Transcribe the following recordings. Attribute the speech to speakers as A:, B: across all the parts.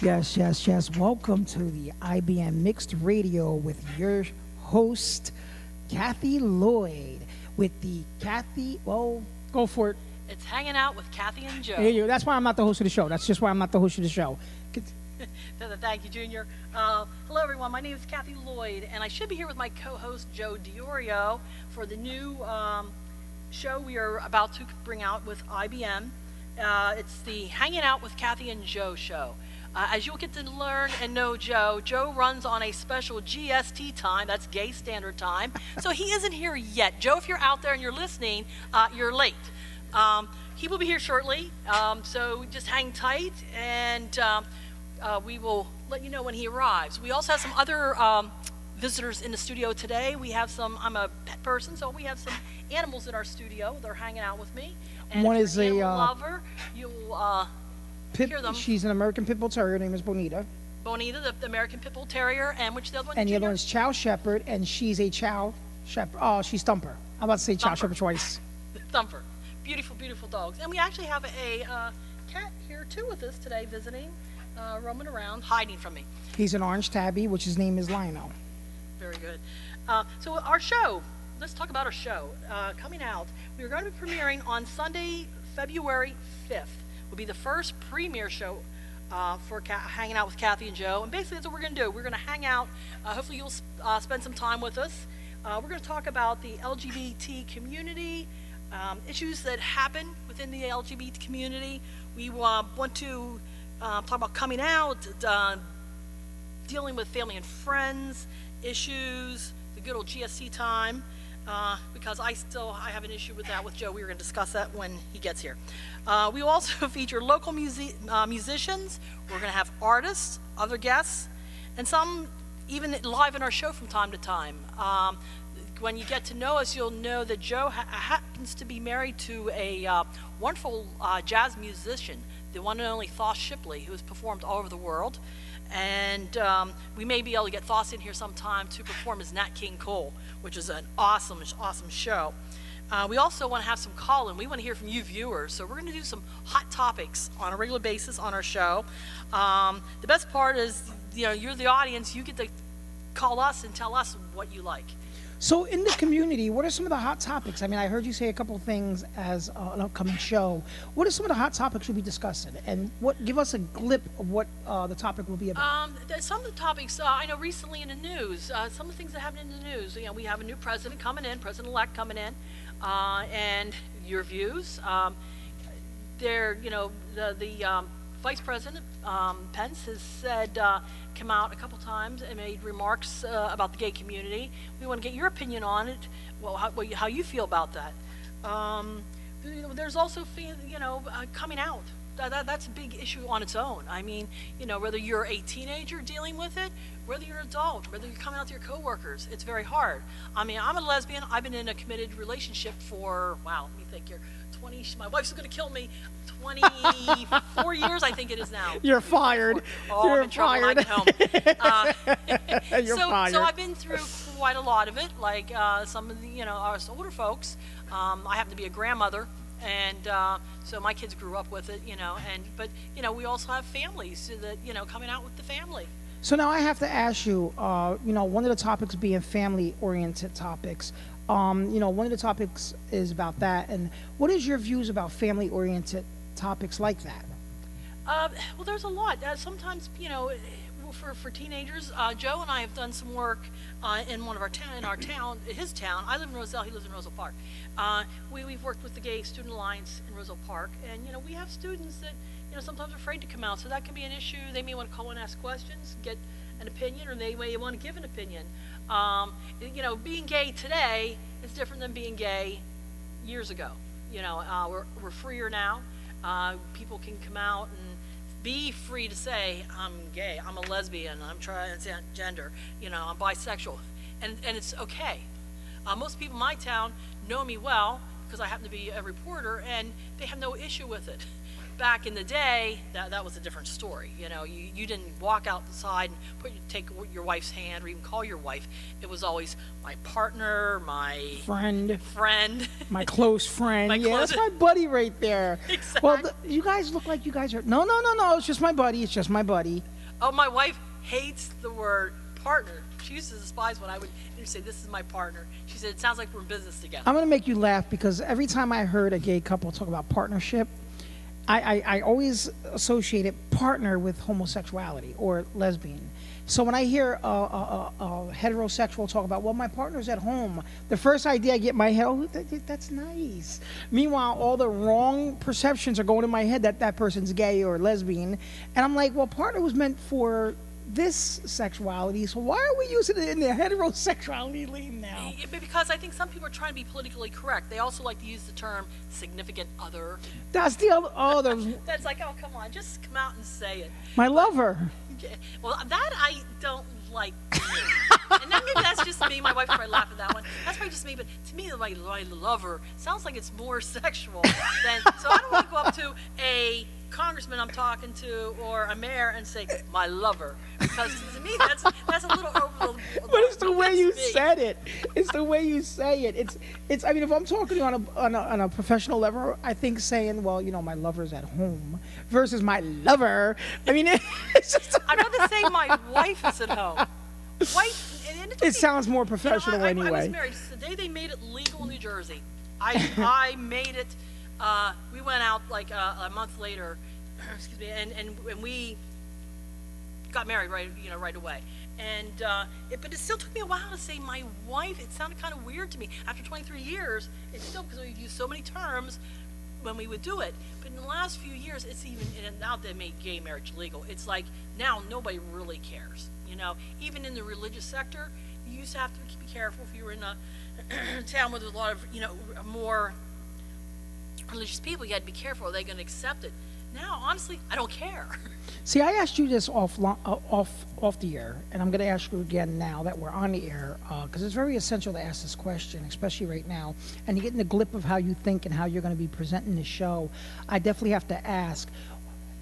A: Yes, yes, yes. Welcome to the IBM Mixed Radio with your host, Kathy Lloyd. With the Kathy, well, go for it.
B: It's hanging out with Kathy and Joe.
A: There you go. That's why I'm not the host of the show. That's just why I'm not the host of the show.
B: Thank you, Junior. Hello, everyone. My name is Kathy Lloyd, and I should be here with my co-host Joe Diorio for the new show we are about to bring out with IBM. It's the Hanging Out with Kathy and Joe show. As you'll get to learn and know Joe runs on a special GST time, that's Gay Standard Time, so he isn't here yet. Joe, if you're out there and you're listening, you're late. He will be here shortly, so just hang tight, and we will let you know when he arrives. We also have some other visitors in the studio today. We have I'm a pet person, so we have some animals in our studio. They're hanging out with me. And
A: One
B: if
A: is
B: you're an
A: a
B: animal lover, you'll hear them.
A: She's an American Pit Bull Terrier. Her name is Bonita.
B: Bonita, the American Pit Bull Terrier, and which the other one?
A: And the other
B: Junior?
A: one is Chow Shepherd, and she's a Chow Shepherd. Oh, she's Thumper. I'm about to say Chow
B: Thumper.
A: Shepherd twice.
B: Thumper. Beautiful, beautiful dogs. And we actually have a cat here too with us today, visiting, roaming around, hiding from me.
A: He's an orange tabby, which his name is Lionel.
B: Very good. So our show, let's talk about our show. Coming out, we are going to be premiering on Sunday, February 5th. Will be the first premiere show for Hanging Out with Kathy and Joe. And basically that's what we're going to do. We're going to hang out. Hopefully you'll spend some time with us. We're going to talk about the LGBT community, issues that happen within the LGBT community. We want to talk about coming out, dealing with family and friends, issues, the good old GSC time, because I have an issue with that with Joe. We're going to discuss that when he gets here. We will also feature local musicians. We're going to have artists, other guests, and some even live in our show from time to time. When you get to know us, you'll know that Joe happens to be married to a wonderful jazz musician, the one and only Thoss Shipley, who has performed all over the world. And we may be able to get Thoss in here sometime to perform as Nat King Cole, which is an awesome, awesome show. We also want to have some call-in. We want to hear from you viewers. So we're going to do some hot topics on a regular basis on our show. The best part is, you're the audience. You get to call us and tell us what you like.
A: So in the community, what are some of the hot topics? I mean, I heard you say a couple of things as an upcoming show. What are some of the hot topics we'll be discussing? And give us a glip of what the topic will be about.
B: Some of the topics, I know recently in the news, some of the things that happen in the news, we have a new president coming in, president-elect coming in, and your views. The Vice President Pence has said, come out a couple times and made remarks about the gay community. We want to get your opinion on it. Well, how you feel about that? There's also, coming out. That's a big issue on its own. I mean, whether you're a teenager dealing with it, whether you're an adult, whether you're coming out to your coworkers, it's very hard. I mean, I'm a lesbian. I've been in a committed relationship for, let me think here, 20, my wife's going to kill me, 24 years, I think it is now.
A: You're fired.
B: Oh,
A: You're
B: I'm in trouble when I
A: fired.
B: get home.
A: You're fired.
B: So I've been through quite a lot of it, like some of the, us older folks. I happen to be a grandmother, and so my kids grew up with it, but we also have families so that, coming out with the family.
A: So now I have to ask you, one of the topics being family-oriented topics. One of the topics is about that. And what is your views about family-oriented topics like that?
B: Well, there's a lot. Sometimes, for teenagers, Joe and I have done some work in his town. I live in Roselle. He lives in Roselle Park. We've worked with the Gay Student Alliance in Roselle Park, and we have students that sometimes are afraid to come out, so that can be an issue. They may want to call and ask questions, get an opinion, or they may want to give an opinion. Being gay today is different than being gay years ago. We're freer now. People can come out and be free to say, I'm gay, I'm a lesbian, I'm transgender, I'm bisexual, and it's okay. Most people in my town know me well because I happen to be a reporter, and they have no issue with it. Back in the day, that was a different story. You didn't walk outside and take your wife's hand or even call your wife. It was always my partner, my
A: friend, my close friend. That's my buddy right there.
B: Exactly.
A: Well, you guys look like you guys are. No. It's just my buddy.
B: Oh, my wife hates the word partner. She used to despise when I would say, "This is my partner." She said, "It sounds like we're in business together."
A: I'm gonna make you laugh because every time I heard a gay couple talk about partnership, I always associated partner with homosexuality or lesbian. So when I hear a heterosexual talk about, well, my partner's at home, the first idea I get in my head, oh, that's nice. Meanwhile, all the wrong perceptions are going in my head that that person's gay or lesbian. And I'm like, well, partner was meant for this sexuality, so why are we using it in the heterosexuality lane now?
B: Because I think some people are trying to be politically correct. They also like to use the term significant other.
A: That's the other, oh,
B: That's like, oh, come on, just come out and say it.
A: my lover.
B: Okay. Well, that I don't like. And then maybe that's just me. My wife probably laugh at that one. That's probably just me. But to me, my lover sounds like it's more sexual than. So I don't want to go up to a congressman I'm talking to or a mayor and say my lover, because to me that's a little over the.
A: But it's the way
B: that's
A: you
B: me.
A: said it. It's the way you say it. It's. I mean, if I'm talking on a professional level, I think saying, well, you know, my lover's at home versus my lover. I mean, it's just.
B: I'd rather say my wife is at home.
A: It sounds more professional
B: I
A: anyway.
B: was married. The day they made it legal in New Jersey, I made it. We went out like a month later, excuse me, and we got married right away. And but it still took me a while to say my wife. It sounded kind of weird to me after 23 years. It's still, because we've used so many terms when we would do it. But in the last few years, it's even, and now they made gay marriage legal. It's like now nobody really cares. You know, even in the religious sector, you used to have to be careful if you were in a town with a lot of, more religious people. You had to be careful. Are they going to accept it? Now, honestly, I don't care.
A: See, I asked you this off the air, and I'm going to ask you again now that we're on the air, because it's very essential to ask this question, especially right now. And to get in the grip of how you think and how you're going to be presenting the show, I definitely have to ask,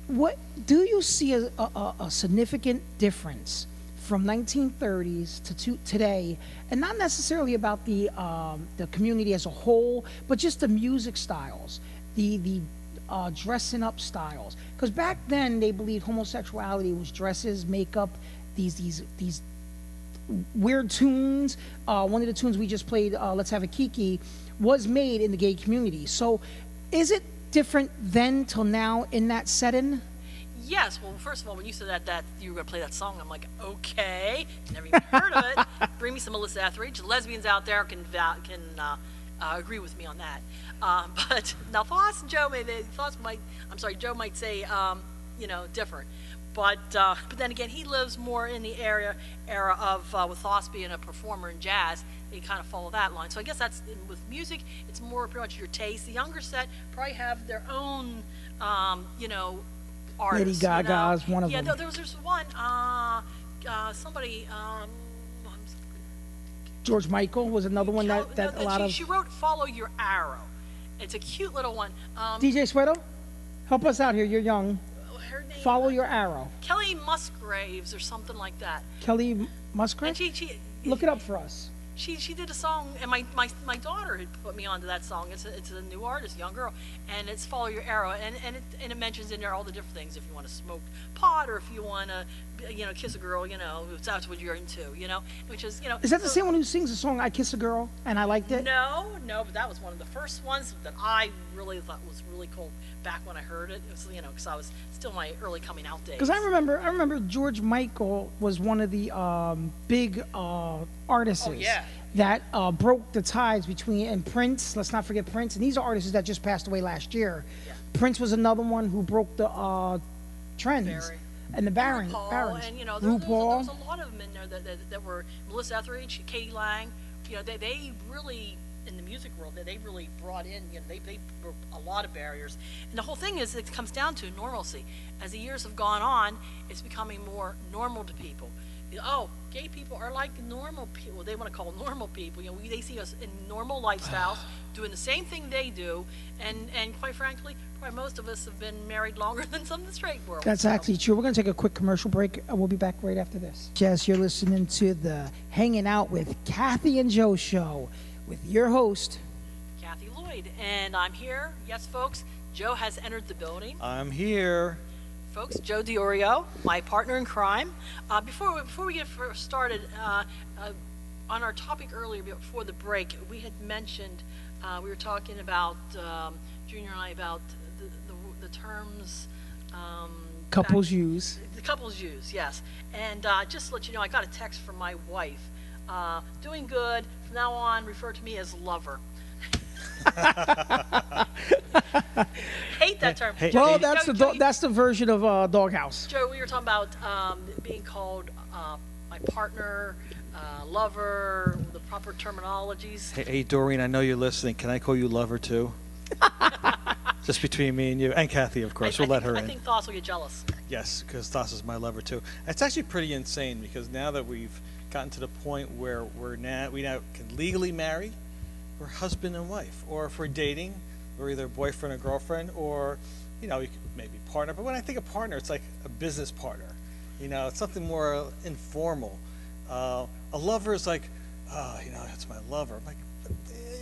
A: what do you see a significant difference from 1930s to today, and not necessarily about the community as a whole, but just the music styles, the dressing up styles? Because back then they believed homosexuality was dresses, makeup, these weird tunes. One of the tunes we just played, "Let's Have a Kiki," was made in the gay community. So, is it different then till now in that setting?
B: Yes. Well, first of all, when you said that you were going to play that song, I'm like, okay, never even heard of it. Bring me some Melissa Etheridge. The lesbians out there can agree with me on that. But now Joe might say, different. But then again, he lives more in the era of with Foss being a performer in jazz. They kind of follow that line. So I guess that's with music. It's more pretty much your taste. The younger set probably have their own, artists.
A: Lady Gaga is one of them.
B: Yeah, there's one. Somebody.
A: George Michael was another one that a lot of.
B: She wrote "Follow Your Arrow." It's a cute little one.
A: DJ Sweato, help us out here. You're young.
B: Her name,
A: Follow Your Arrow.
B: Kelly Musgraves or something like that.
A: Kelly Musgrave.
B: And she
A: Look it up for us.
B: She did a song, and my daughter had put me onto that song. It's a new artist, young girl, and it's "Follow Your Arrow," and it mentions in there all the different things. If you want to smoke pot, or if you want to, kiss a girl, if that's what you're into, which is,
A: Is that the same one who sings the song "I Kiss a Girl" and I liked it?
B: No, but that was one of the first ones that I really thought was really cool back when I heard it. It was, because I was still in my early coming out days.
A: Because I remember George Michael was one of the big artists that broke the ties between, and Prince. Let's not forget Prince. And these are artists that just passed away last year.
B: Yeah.
A: Prince was another one who broke the trends.
B: Barry.
A: And the Barons.
B: RuPaul, and there was a lot of them in there that were Melissa Etheridge, Katie Lang. They really, in the music world, they really brought in. They broke a lot of barriers. And the whole thing is, it comes down to normalcy. As the years have gone on, it's becoming more normal to people. Oh, gay people are like normal people. They want to call normal people. They see us in normal lifestyles, doing the same thing they do, and quite frankly, probably most of us have been married longer than some in the straight world.
A: That's actually true. We're going to take a quick commercial break. We'll be back right after this. Jess, you're listening to the Hanging Out with Kathy and Joe show with your host,
B: Kathy Lloyd, and I'm here. Yes, folks, Joe has entered the building.
C: I'm here.
B: folks, Joe Diorio, my partner in crime. Before we get first started, on our topic earlier before the break, we had mentioned, we were talking about, Junior and I, about the terms.
A: Couples use.
B: The couples use, yes. And just to let you know, I got a text from my wife. Doing good. From now on, refer to me as lover. Hate that term.
A: Well,
B: Joe,
A: that's the version of Doghouse.
B: Joe, we were talking about being called my partner, lover, the proper terminologies.
C: Hey, Doreen, I know you're listening. Can I call you lover too? Just between me and you, and Kathy, of course. We'll let her in.
B: I think Thos will get jealous.
C: Yes, because Thos is my lover too. It's actually pretty insane because now that we've gotten to the point where we now can legally marry, we're husband and wife, or if we're dating, we're either boyfriend or girlfriend, or we could maybe partner. But when I think of partner, it's like a business partner. It's something more informal. A lover is like, that's my lover. I'm like,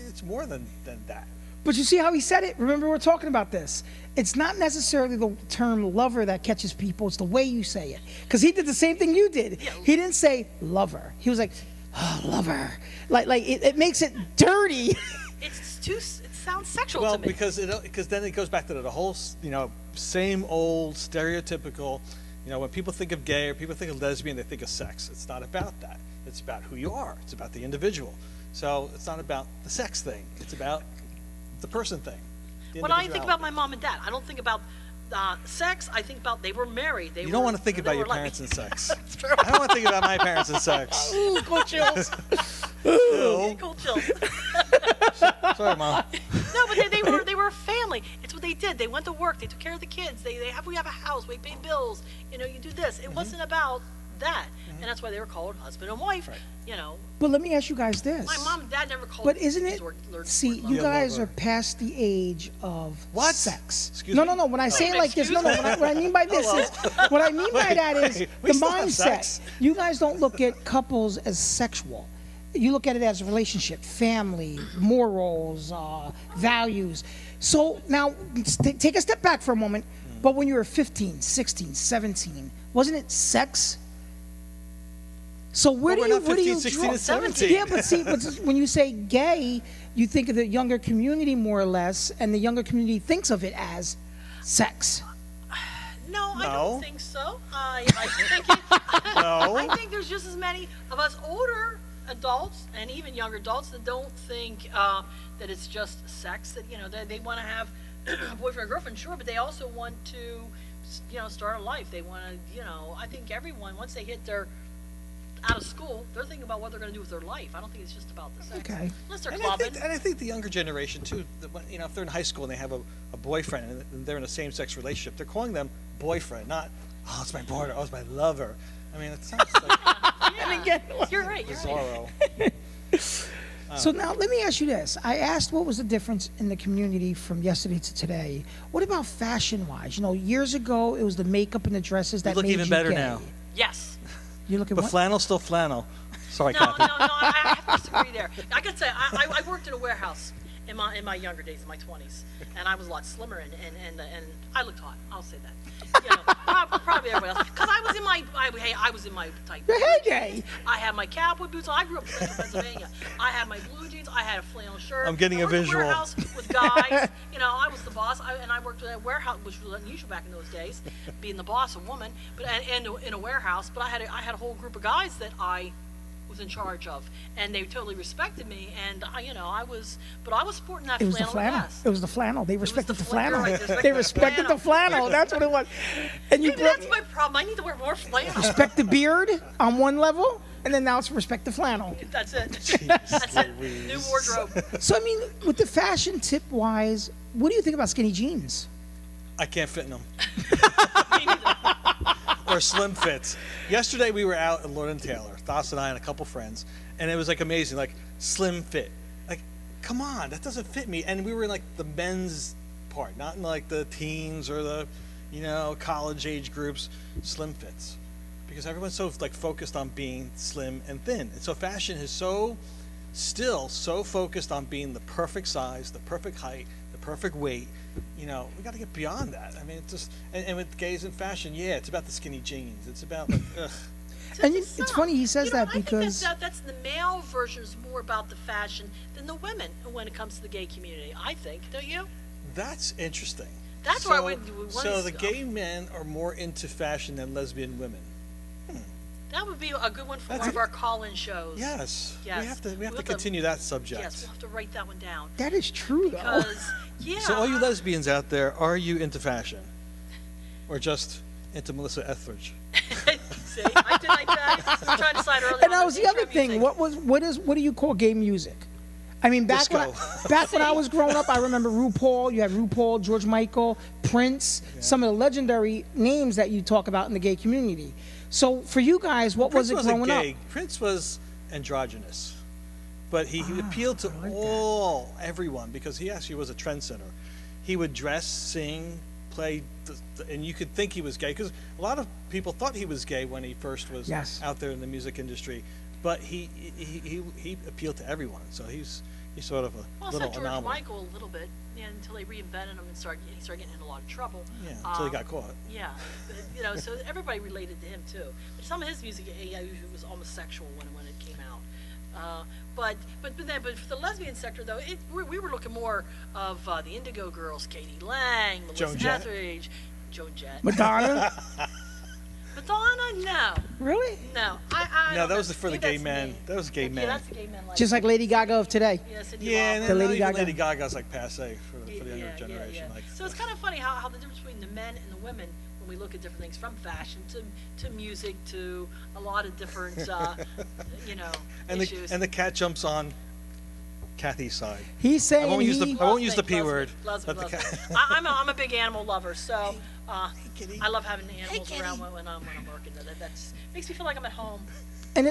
C: it's more than that.
A: But you see how he said it? Remember, we're talking about this. It's not necessarily the term lover that catches people. It's the way you say it. Because he did the same thing you did.
B: Yeah.
A: He didn't say lover. He was like, oh, lover. Like it makes it dirty.
B: It sounds sexual
C: Well,
B: to me.
C: because then it goes back to the whole same old stereotypical. When people think of gay or people think of lesbian, they think of sex. It's not about that. It's about who you are. It's about the individual. So it's not about the sex thing. It's about the person thing.
B: When I think about my mom and dad, I don't think about sex. I think about they were married.
C: You don't want to think about your
B: like-
C: parents and sex.
B: That's true.
C: I don't want to think about my parents and sex.
B: Ooh, cool chills.
C: Ew.
B: Cool chills.
C: Sorry, Mom.
B: No, but they were a family. It's what they did. They went to work. They took care of the kids. We have a house. We pay bills. You do this. It wasn't about that, and that's why they were called husband and wife.
C: Right.
A: But let me ask you guys this.
B: My mom and dad never called.
A: But isn't
B: these
A: it?
B: words
A: See, you
C: Yeah,
A: guys
C: lover.
A: are past the age of
C: What?
A: sex.
C: Excuse
A: no,
C: me?
A: no, no. When I say it like this,
B: excuse
A: no, no. What I mean by this is, what I mean by that is
C: wait,
A: the
C: we still have
A: mindset.
C: sex.
A: You guys don't look at couples as sexual. You look at it as a relationship, family, morals, values. So now, take a step back for a moment. But when you were 15, 16, 17, wasn't it sex? So where
C: Well,
A: do
C: we're
A: you
C: not 15,
A: draw?
C: 16, and 17.
A: Yeah, but see, but when you say gay, you think of the younger community more or less, and the younger community thinks of it as sex.
B: No, I
C: No.
B: don't think so. I think there's just as many of us older adults and even younger adults that don't think that it's just sex. That they want to have a boyfriend or girlfriend, sure, but they also want to, start a life. They want to, I think everyone once they hit their out of school, they're thinking about what they're going to do with their life. I don't think it's just about the sex.
A: Okay.
B: Unless they're
C: And
B: clubbing.
C: I think the younger generation too. If they're in high school and they have a boyfriend and they're in a same-sex relationship, they're calling them boyfriend, not it's my partner, it's my lover. I mean, it sounds like
B: Yeah.
A: again,
B: You're right.
C: bizarro.
A: So now let me ask you this. I asked what was the difference in the community from yesterday to today. What about fashion-wise? Years ago it was the makeup and the dresses that
C: look
A: made
C: even
A: you
C: better
A: gay.
C: now.
B: Yes.
A: You look at
C: But
A: what?
C: flannel's still flannel. Sorry,
B: No,
C: Kathy.
B: I have to disagree there. I gotta say, I worked in a warehouse in my younger days, in my 20s, and I was a lot slimmer, and I looked hot. I'll say that. Probably everybody else, because I was in my tight.
A: Hey, gay.
B: I had my cowboy boots on. I grew up in Central Pennsylvania. I had my blue jeans. I had a flannel shirt.
C: I'm getting
B: I
C: a
B: worked in
C: visual.
B: warehouse with guys. I was the boss, and I worked in a warehouse, which was unusual back in those days, being the boss, a woman, and in a warehouse. But I had a whole group of guys that I was in charge of, and they totally respected me. And I was sporting that
A: It was the
B: flannel
A: flannel.
B: vest.
A: It was the flannel. They respected the flannel.
B: Right,
A: They respected the flannel. That's what it was. And you
B: Maybe that's my problem. I need to wear more flannel.
A: respect the beard on one level, and then now it's respect the flannel.
B: That's it. That's it. New wardrobe.
A: So I mean, with the fashion tip wise, what do you think about skinny jeans?
C: I can't fit in them. Or slim fits. Yesterday we were out at Lord and Taylor, Thos and I and a couple friends, and it was like amazing, like slim fit. Like, come on, that doesn't fit me. And we were in like the men's part, not in like the teens or the, college age groups. Slim fits, because everyone's so like focused on being slim and thin, and so fashion is still so focused on being the perfect size, the perfect height, the perfect weight, we got to get beyond that. I mean, it's just, and with gays in fashion, yeah, it's about the skinny jeans. It's about like, ugh.
A: And
B: To
A: it's
B: some.
A: funny he says that
B: I think
A: because
B: that's the male version is more about the fashion than the women when it comes to the gay community. I think, don't you?
C: That's interesting.
B: That's why we want
C: So
B: to-
C: the gay men are more into fashion than lesbian women.
B: That would be a good one for
C: That's
B: one of
C: it.
B: our call-in shows.
C: Yes.
B: Yes.
C: We have to
B: We'll
C: continue that subject.
B: Yes, we'll have to write that one down.
A: that is true though.
B: Because, yeah.
C: So all you lesbians out there, are you into fashion? Or just into Melissa Etheridge?
B: See, I did like that. We were trying to decide earlier.
A: And
B: on
A: that was the
B: intro
A: other thing.
B: music.
A: What do you call gay music? I mean, back when I was growing up, I remember RuPaul. You had RuPaul, George Michael, Prince, some of the legendary names that you talk about in the gay community. So for you guys, what was
C: Prince
A: it
C: wasn't
A: growing
C: gay.
A: up?
C: Prince was androgynous. But he appealed to everyone because he actually was a trendsetter. He would dress, sing, play, and you could think he was gay because a lot of people thought he was gay when he first was
A: Yes.
C: out there in the music industry. But he appealed to everyone, so he's sort of a
B: Well,
C: little
B: so George
C: anomaly.
B: Michael a little bit, until they reinvented him and he started getting in a lot of trouble.
C: Yeah, until he got caught.
B: Yeah, but, so everybody related to him too. But some of his music, he was almost sexual when it came out. But for the lesbian sector though, we were looking more of the Indigo Girls, Katie Lang, Melissa
C: Joan Jett.
B: Etheridge, Joan Jett.
A: Madonna?
B: Madonna, no,
A: Really?
B: no. I
C: No,
B: don't
C: that
B: know.
C: was for the
B: Maybe
C: gay
B: that's
C: men.
B: me.
C: That was gay
B: Yeah,
C: men.
B: that's the gay men.
A: Just like Lady Gaga of today.
B: yeah, Cyndi
C: Yeah, and
B: Lauper.
C: then
A: Lady
C: even
A: Gaga.
C: Lady Gaga's like passe for the younger generation. Like,
B: So it's kind of funny how the difference between the men and the women when we look at different things from fashion to music to a lot of different
C: and
B: issues.
C: the cat jumps on Kathy's side.
A: He's saying
C: I won't use
A: he,
C: the I won't use the P
B: Lesbian,
C: word.
B: lesbian,
C: but the
B: lesbian.
C: cat-
B: I'm a big animal lover, so
C: kitty.
B: I love having animals
C: kitty.
B: around when I'm working. That's makes me feel like I'm at home.
A: and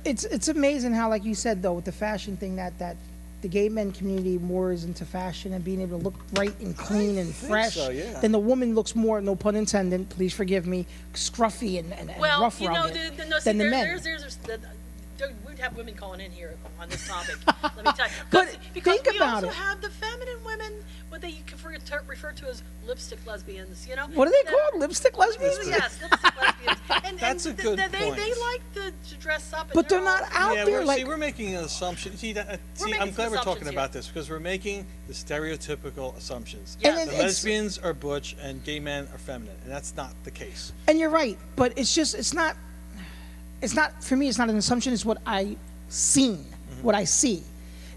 A: it's amazing how, like you said though, with the fashion thing, that the gay men community more is into fashion and being able to look bright and clean and
C: think
A: fresh.
C: so, yeah.
A: Than the woman looks more, no pun intended, please forgive me, scruffy and
B: Well,
A: rough
B: you know,
A: around it
B: see,
A: than the men.
B: we'd have women calling in here on this topic. Let me tell you,
A: But
B: because
A: think
B: we
A: about
B: also
A: it.
B: have the feminine women, what they refer to as lipstick lesbians. You know,
A: What are they
B: that-
A: called? Lipstick lesbians?
B: Yes, lipstick lesbians. And,
C: That's a good
B: they
C: point.
B: like to dress up. And
A: But they're not out
C: Yeah,
A: there like.
C: we're making an assumption. See,
B: making
C: I'm glad
B: some
C: we're talking
B: assumptions
C: about
B: here.
C: this because we're making the stereotypical assumptions.
B: Yes.
A: And
C: The
A: it's-
C: lesbians are butch and gay men are feminine, and that's not the case.
A: And you're right, but it's not for me. It's not an assumption. It's what I seen, what I see.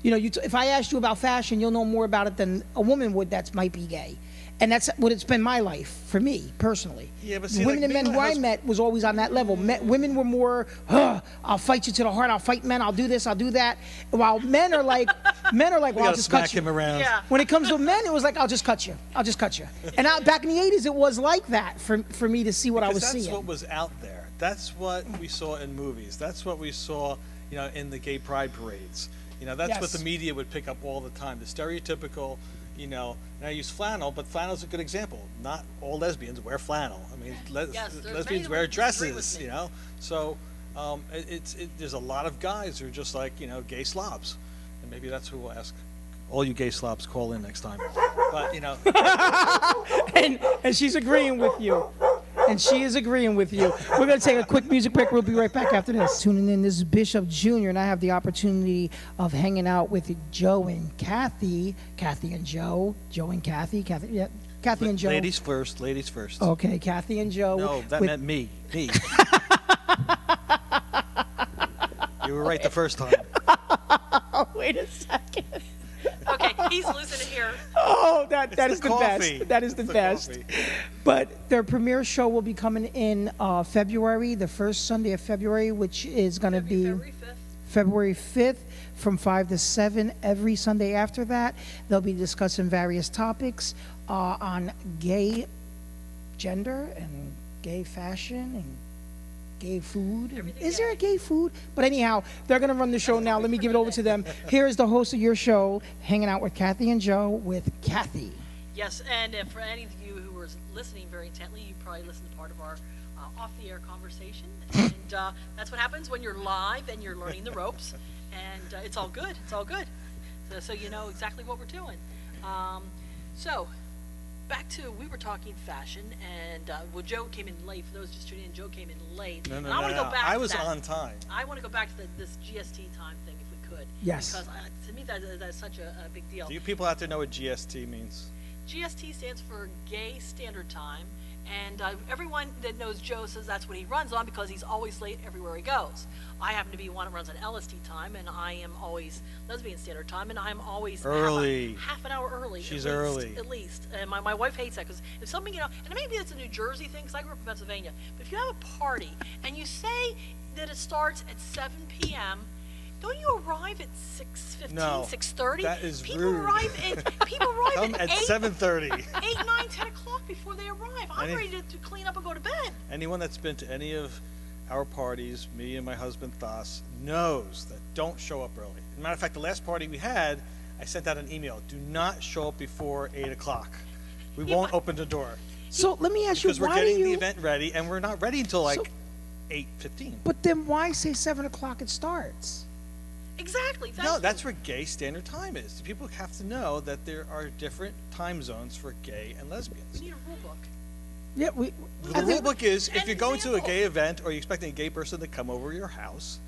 A: You know, if I asked you about fashion, you'll know more about it than a woman would that might be gay, and that's what it's been my life for me personally.
C: Yeah, but
A: The
C: see,
A: women
C: like
A: and men
C: me and
A: who
C: my
A: I
C: husband-
A: met was always on that level. Women were more, I'll fight you to the heart. I'll fight men. I'll do this. I'll do that. While men are like,
C: We
A: well, I'll
C: gotta
A: just
C: smack
A: cut you.
C: him around.
B: Yeah.
A: When it comes to men, it was like, I'll just cut you. I'll just cut you. And back in the 80s, it was like that for me to see what I was
C: Because that's
A: seeing.
C: what was out there. That's what we saw in movies. That's what we saw, in the gay pride parades. That's what
A: Yes.
C: the media would pick up all the time. The stereotypical, and I use flannel, but flannel's a good example. Not all lesbians wear flannel. I mean,
B: Yes, there's
C: lesbians
B: many
C: wear
B: that disagree with
C: dresses,
B: me.
C: So there's a lot of guys who are just like, gay slobs. And maybe that's who we'll ask. All you gay slobs, call in next time. But,
A: And she's agreeing with you. And she is agreeing with you. We're going to take a quick music break. We'll be right back after this. Tuning in, this is Bishop Jr., and I have the opportunity of hanging out with Joe and Kathy. Kathy and Joe. Joe and Kathy. Kathy and Joe.
C: ladies first.
A: Okay, Kathy and Joe.
C: No, that
A: with-
C: meant me. Me. You were right the first time.
A: Oh, wait a second.
B: Okay, he's losing it here.
A: Oh, that
C: It's
A: is
C: the
A: the
C: coffee.
A: best. That is the
C: It's the
A: best.
C: coffee.
A: But their premiere show will be coming in February, the first Sunday of February, which is going to be
B: February 5th.
A: February 5th from 5 to 7 every Sunday after that. They'll be discussing various topics on gay gender and gay fashion and gay food.
B: Everything
A: Is there a
B: gay.
A: gay food? But anyhow, they're going to run the show now. Let me give it over to them. Here is the host of your show, hanging out with Kathy and Joe with Kathy.
B: Yes, and for any of you who were listening very intently, you probably listened to part of our off-the-air conversation. And that's what happens when you're live and you're learning the ropes. And it's all good. It's all good. So you know exactly what we're doing. So, back to, we were talking fashion, and well, Joe came in late. For those just tuning in, Joe came in late.
C: No,
B: And
C: no,
B: I
C: no,
B: want to
C: no.
B: go back.
C: I
B: to
C: was
B: that.
C: on time.
B: I want to go back to this GST time thing if we could.
A: Yes.
B: Because to me that is such a big deal.
C: Do you people out there know what GST means?
B: GST stands for Gay Standard Time, and everyone that knows Joe says that's what he runs on because he's always late everywhere he goes. I happen to be one that runs on LST time, and I am always Lesbian Standard Time, and I'm always
C: Early.
B: half an hour early.
C: She's
B: at least,
C: early.
B: At least. And my wife hates that because if something, and maybe it's a New Jersey thing because I grew up in Pennsylvania, but if you have a party and you say that it starts at 7 p.m., don't you arrive at 6:15,
C: No,
B: 6:30?
C: that is
B: people
C: rude.
B: People arrive
C: Come
B: at
C: at
B: 8,
C: 7:30.
B: 8, 9, 10 o'clock before they arrive. I'm
C: Any-
B: ready to clean up and go to bed.
C: Anyone that's been to any of our parties, me and my husband Thas, knows that don't show up early. As a matter of fact, the last party we had, I sent out an email. Do not show up before 8 o'clock. We
B: Yeah,
C: won't
B: but-
C: open the door.
A: So let me ask you,
C: Because we're
A: why do
C: getting
A: you?
C: the event ready, and we're not ready until like
A: So-
C: 8:15.
A: But then why say 7 o'clock it starts?
B: Exactly.
C: No, that's where gay standard time is. People have to know that there are different time zones for gay and
B: We
C: lesbians.
B: need a rule book.
A: Yeah,
C: The rule book is if
B: An
C: you're going to a
B: example.
C: gay event or you're expecting a gay person to come over your house,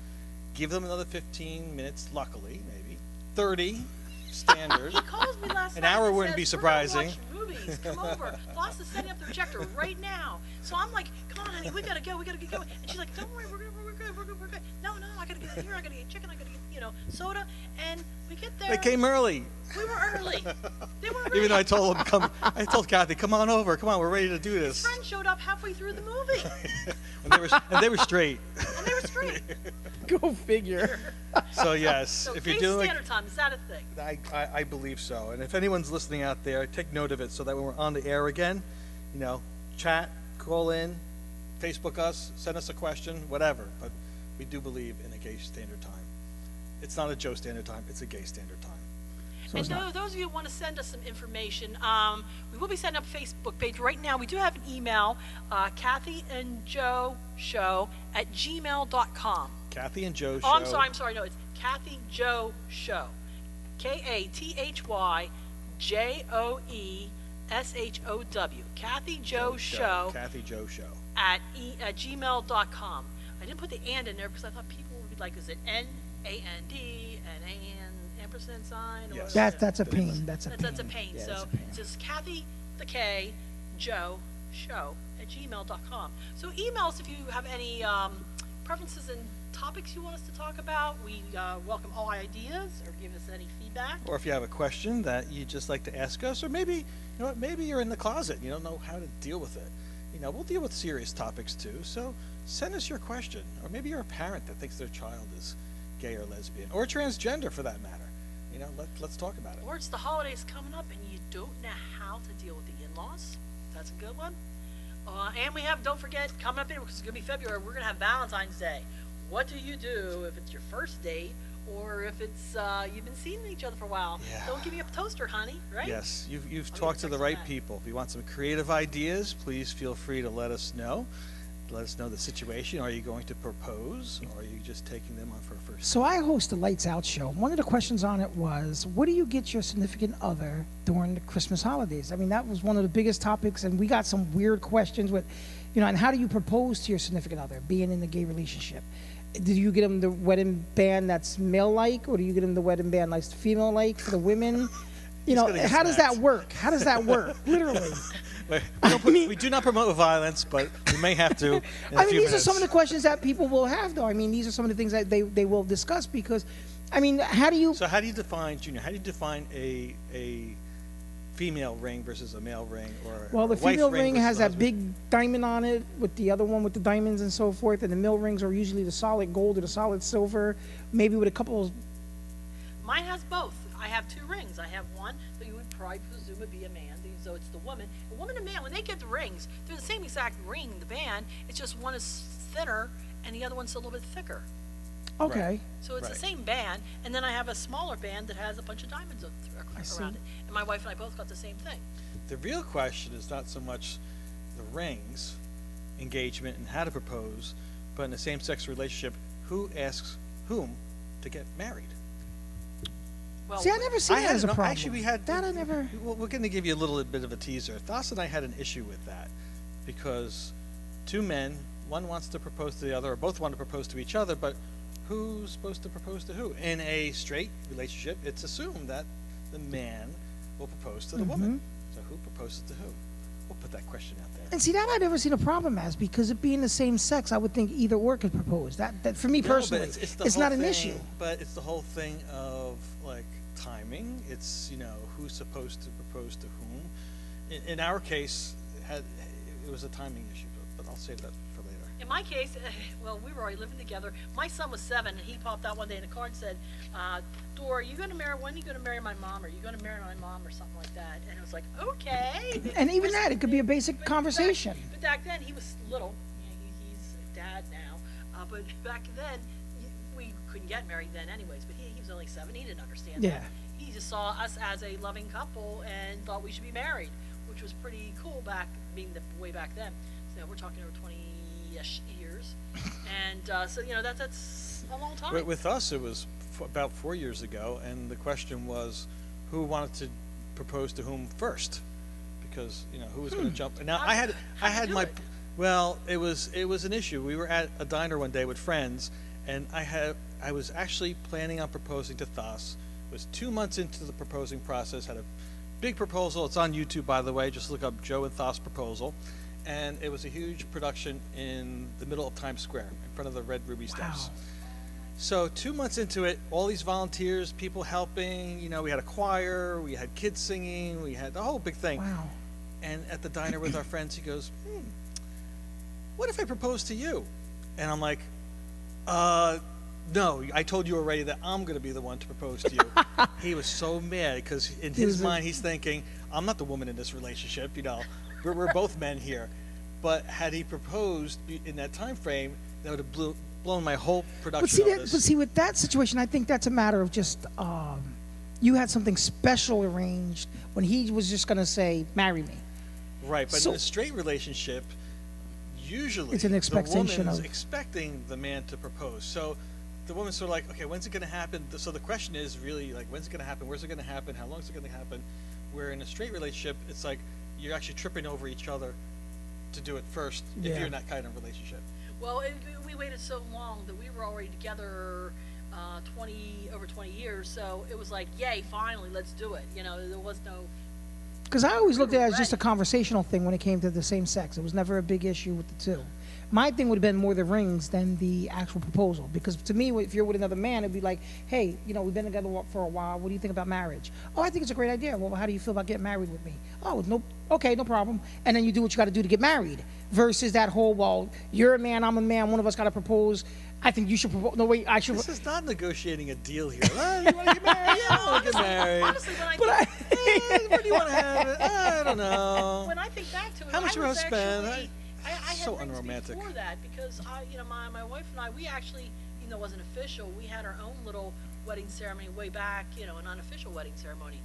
C: give them another 15 minutes, luckily, maybe 30 standard.
B: He calls me last
C: An
B: night.
C: hour
B: and
C: wouldn't
B: says,
C: be
B: "We're gonna
C: surprising."
B: watch movies. Come over. Boss is setting up the projector right now. So I'm like, come on, honey, we gotta go. We gotta get going. And she's like, don't worry, we're good. We're good. We're good. We're good. No, I gotta get here. I gotta get chicken. I gotta get soda. And we get there.
C: They came early.
B: We were early. They were early.
C: Even though I told them, I told Kathy, come on over. Come on, we're ready to do
B: His
C: this.
B: friend showed up halfway through the movie,
C: And they were straight.
B: and they were straight.
A: Go figure.
C: So yes,
B: So
C: if
B: gay
C: you're doing
B: standard time, is that a thing?
C: I believe so. And if anyone's listening out there, take note of it so that when we're on the air again, chat, call in, Facebook us, send us a question, whatever. But we do believe in a gay standard time. It's not a Joe standard time, it's a gay standard time.
A: So
B: And
A: it's not.
B: those of you who want to send us some information, we will be setting up a Facebook page. Right now, we do have an email, Kathy and Joe Show at gmail.com.
C: Kathy and Joe show.
B: Oh, I'm sorry. No, it's Kathy Joe Show. KathyJoeShow. Kathy Joe Show
C: Kathy Joe show.
B: at gmail.com. I didn't put the and in there because I thought people would be like, is it N-A-N-D, an ampersand sign? Or
C: Yes.
A: That's a pain. That's a pain.
B: That's a pain.
A: Yeah,
B: So
A: that's a pain.
B: it's just Kathy, the K, Joe, Show at gmail.com. So email us if you have any preferences and topics you want us to talk about. We welcome all ideas or give us any feedback.
C: Or if you have a question that you'd just like to ask us, or maybe, maybe you're in the closet and you don't know how to deal with it. We'll deal with serious topics too. So send us your question. Or maybe you're a parent that thinks their child is gay or lesbian, or transgender for that matter. Let's talk about it.
B: Or it's the holidays coming up and you don't know how to deal with the in-laws. That's a good one. And we have, don't forget, coming up in, because it's going to be February, we're going to have Valentine's Day. What do you do if it's your first date or if it's you've been seeing each other for a while?
C: Yeah.
B: Don't give me a toaster, honey, right?
C: Yes, you've
B: I'll
C: talked
B: give
C: to
B: you
C: the
B: a
C: right
B: text
C: people. If you want some creative ideas, please feel free to let us know. Let us know the situation. Are you going to propose, or are you just taking them on for a first?
A: So I host a Lights Out show. One of the questions on it was, what do you get your significant other during the Christmas holidays? I mean, that was one of the biggest topics, and we got some weird questions with, and how do you propose to your significant other being in a gay relationship? Do you get them the wedding band that's male-like, or do you get them the wedding band that's female-like for the women?
C: gonna get
A: How does that
C: smacked.
A: work? How does that work? Literally.
C: We do not promote violence, but we may have to. In a
A: I mean,
C: few
A: these are some of the
C: minutes.
A: questions that people will have, though. I mean, these are some of the things that they will discuss because, I mean, how do you?
C: So how do you define, Junior? How do you define a female ring versus a male ring, or
A: Well, the
C: a wife
A: female ring
C: versus
A: has
C: a
A: that
C: husband?
A: big diamond on it with the other one with the diamonds and so forth, and the male rings are usually the solid gold or the solid silver, maybe with a couple of.
B: Mine has both. I have 2 rings. I have one that you would probably presume would be a man, so it's the woman. A woman and man, when they get the rings, they're the same exact ring, the band. It's just one is thinner and the other one's a little bit thicker.
A: Okay.
B: So it's
C: Right.
B: the same band, and then I have a smaller band that has a bunch of diamonds
A: see.
B: around it. And my wife and I both got the same thing.
C: The real question is not so much the rings, engagement, and how to propose, but in a same-sex relationship, who asks whom to get married?
B: Well,
A: See, I never seen that as a problem.
C: Actually, we had
A: that. I never.
C: Well, we're going to give you a little bit of a teaser. Thos and I had an issue with that because two men, one wants to propose to the other, or both want to propose to each other, but who's supposed to propose to who? In a straight relationship, it's assumed that the man will propose to the woman. So who proposes to who? We'll put that question out there.
A: And see, that I never seen a problem as, because it being the same sex, I would think either or could propose. That for me
C: No, but
A: personally,
C: it's the
A: it's
C: whole
A: not an
C: thing-
A: issue.
C: But it's the whole thing of like timing. It's who's supposed to propose to whom. In our case, it was a timing issue, but I'll save that for later.
B: in my case, well, we were already living together. My son was 7, and he popped out one day in a car and said, Dora, when are you going to marry my mom? Are you going to marry my mom or something like that? And it was like, okay.
A: And even that, it could be a basic conversation.
B: But back then, he was little. He's a dad now. But back then, we couldn't get married then anyways. But he was only 7. He didn't understand
A: Yeah.
B: that. He just saw us as a loving couple and thought we should be married, which was pretty cool way back then. So we're talking over 20-ish years. And so, that's a long time.
C: With us, it was about 4 years ago, and the question was who wanted to propose to whom first, because who was going to jump. And now I had
B: How'd you do
C: my
B: it?
C: well, it was an issue. We were at a diner one day with friends, and I was actually planning on proposing to Thos. It was 2 months into the proposing process. Had a big proposal. It's on YouTube, by the way. Just look up Joe and Thos proposal. And it was a huge production in the middle of Times Square, in front of the Red Ruby Steps.
A: Wow.
C: So 2 months into it, all these volunteers, people helping, we had a choir, we had kids singing, we had the whole big thing.
A: Wow.
C: And at the diner with our friends, he goes, what if I propose to you? And I'm like, no, I told you already that I'm going to be the one to propose to you. He was so mad because in his mind, he's thinking, I'm not the woman in this relationship, we're both men here. But had he proposed in that time frame, that would have blown my whole production of this.
A: But see, with that situation, I think that's a matter of just you had something special arranged when he was just going to say, "Marry me."
C: Right, but
A: So-
C: in a straight relationship, usually
A: It's an expectation
C: the woman's
A: of-
C: expecting the man to propose. So the woman's sort of like, okay, when's it going to happen? So the question is really like, when's it going to happen? Where's it going to happen? How long is it going to happen? Where in a straight relationship, it's like you're actually tripping over each other to do it first if
A: Yeah.
C: you're in that kind of relationship.
B: Well, we waited so long that we were already together over 20 years, so it was like, yay, finally, let's do it. There was no.
A: Because I always looked at it as just a
B: Right.
A: conversational thing when it came to the same sex. It was never a big issue with the two. My thing would have been more the rings than the actual proposal. Because to me, if you're with another man, it'd be like, hey, we've been together for a while. What do you think about marriage? Oh, I think it's a great idea. Well, how do you feel about getting married with me? Oh, no, okay, no problem. And then you do what you got to do to get married. Versus that whole, well, you're a man, I'm a man, one of us got to propose. I think you should propose. No, wait, I should.
C: This is not negotiating a deal here. Oh, you want to get married? Yeah, I want to get married.
B: Honestly, when I
A: But
B: think,
C: Where do you want to have it? I don't know.
B: when I think back to it,
C: How much
B: I
C: you wanna
B: was
C: spend?
B: actually, I had
C: So
B: rings
C: unromantic.
B: before that because my wife and I, we actually, it wasn't official. We had our own little wedding ceremony way back, an unofficial wedding ceremony.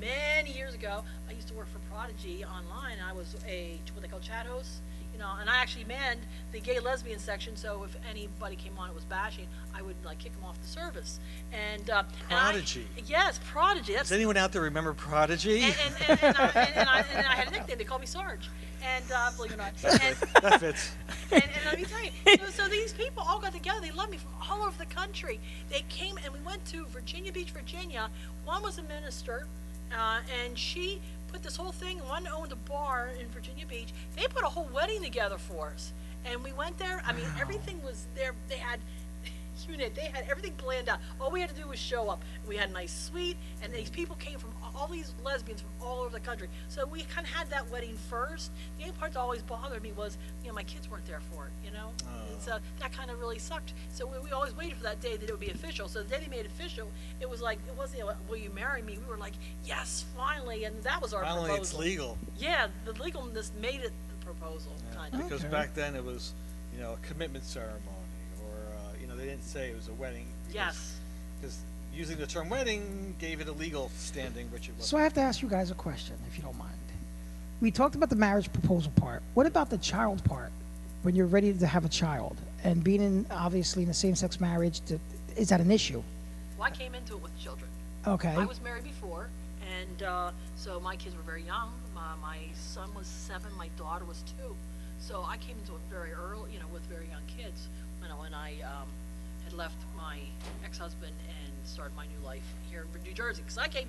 B: Many years ago, I used to work for Prodigy online. I was what they call chat host, and I actually manned the gay lesbian section. So if anybody came on, it was bashing, I would kick them off the service. And
C: Prodigy.
B: Yes, Prodigy. That's
C: Does anyone out there remember Prodigy?
B: and I had a nickname. They called me Sarge. And believe it or not. And,
C: That fits.
B: and let me tell you, so these people all got together. They loved me from all over the country. They came and we went to Virginia Beach, Virginia. One was a minister, and she put this whole thing. One owned a bar in Virginia Beach. They put a whole wedding together for us, and we went there. I mean, everything was there. They had everything planned out. All we had to do was show up. We had a nice suite, and these people came from all these lesbians from all over the country. So we kind of had that wedding first. The only part that always bothered me was, my kids weren't there for it, And so that kind of really sucked. So we always waited for that day that it would be official. So the day they made it official, it was like, it wasn't, will you marry me? We were like, yes, finally, and that was our
C: Finally,
B: proposal.
C: it's legal.
B: Yeah, the legalness made it the proposal, kind of.
C: Because
A: Okay.
C: back then it was, a commitment ceremony, or they didn't say it was a wedding.
B: Yes.
C: Because using the term wedding gave it a legal standing, which it wasn't.
A: So I have to ask you guys a question, if you don't mind. We talked about the marriage proposal part. What about the child part? When you're ready to have a child and being obviously in a same-sex marriage, is that an issue?
B: Well, I came into it with children.
A: Okay.
B: I was married before, and so my kids were very young. My son was 7, my daughter was 2. So I came into it very early, with very young kids. When I had left my ex-husband and started my new life here in New Jersey, because I came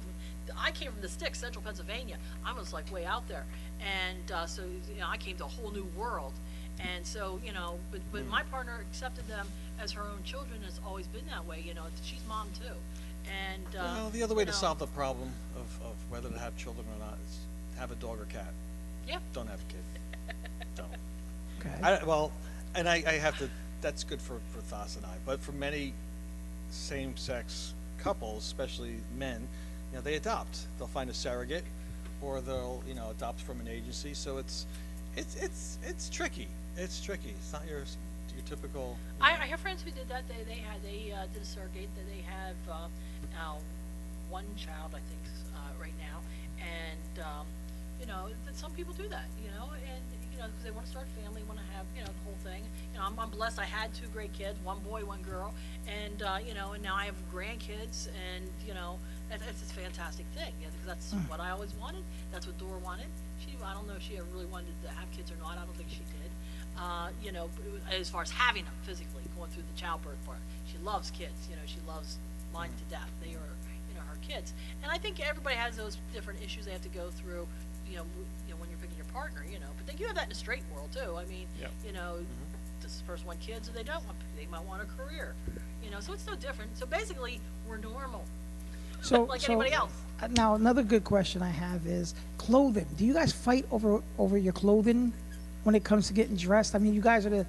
B: from the sticks, Central Pennsylvania. I was like way out there, and so I came to a whole new world. And so, but my partner accepted them as her own children. Has always been that way. She's mom too. And
C: Well, the other way to solve the problem of whether to have children or not is have a dog or cat.
B: yeah,
C: Don't have a kid. Don't.
A: Okay.
C: And I have to, that's good for Thas and I, but for many same-sex couples, especially men, they adopt. They'll find a surrogate, or they'll, adopt from an agency. So it's tricky. It's tricky. It's not your typical.
B: I have friends who did that. They did a surrogate. That they have now one child, I think, right now, and that some people do that, and because they want to start a family, want to have the whole thing. I'm blessed. I had 2 great kids, one boy, one girl, and and now I have grandkids, and it's a fantastic thing, because that's what I always wanted. That's what Dora wanted. I don't know if she ever really wanted to have kids or not. I don't think she did. As far as having them physically, going through the childbirth part, she loves kids. She loves mine to death. They are, her kids. And I think everybody has those different issues they have to go through. When you're picking your partner. But then you have that in the straight world too. I mean,
C: Yep.
B: Does this person want kids or they don't want? They might want a career. So it's no different. So basically, we're normal.
A: So,
B: like anybody else.
A: Now, another good question I have is clothing. Do you guys fight over your clothing when it comes to getting dressed? I mean, you guys are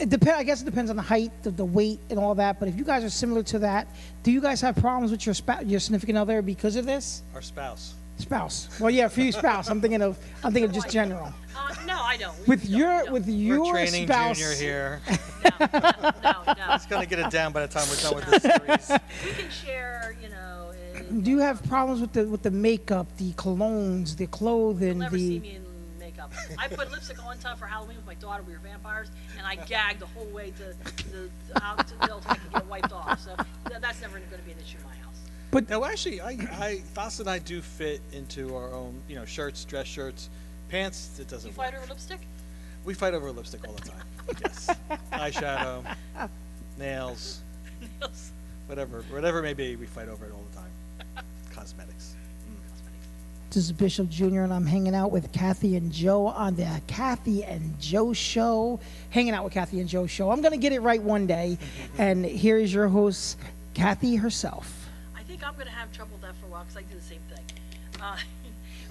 A: I guess it depends on the height, the weight, and all that. But if you guys are similar to that, do you guys have problems with your significant other because of this?
C: Our spouse.
A: Spouse. Well, yeah, for you, spouse. I'm thinking of just general.
B: No, I don't.
A: With your
C: We're training
A: spouse.
C: Junior here.
B: No.
C: It's gonna get it down by the time we're done with this series.
B: We can share,
A: Do you have problems with the makeup, the colognes, the clothing,
B: You'll never see
A: the?
B: me in makeup. I put lipstick on one time for Halloween with my daughter. We were vampires, and I gagged the whole way to out to until I could get wiped off. So that's never going to be an issue in my house.
A: But
C: No, actually, Thas and I do fit into our own, shirts, dress shirts, pants. It doesn't
B: You fight
C: work.
B: over lipstick?
C: We fight over lipstick all the time. Yes. Eyeshadow, nails, whatever it may be, we fight over it all the time. Cosmetics.
A: this is Bishop Jr. and I'm hanging out with Kathy and Joe on the Kathy and Joe Show. Hanging out with Kathy and Joe Show. I'm gonna get it right one day. And here is your host, Kathy herself.
B: I think I'm going to have trouble with that for a while because I do the same thing.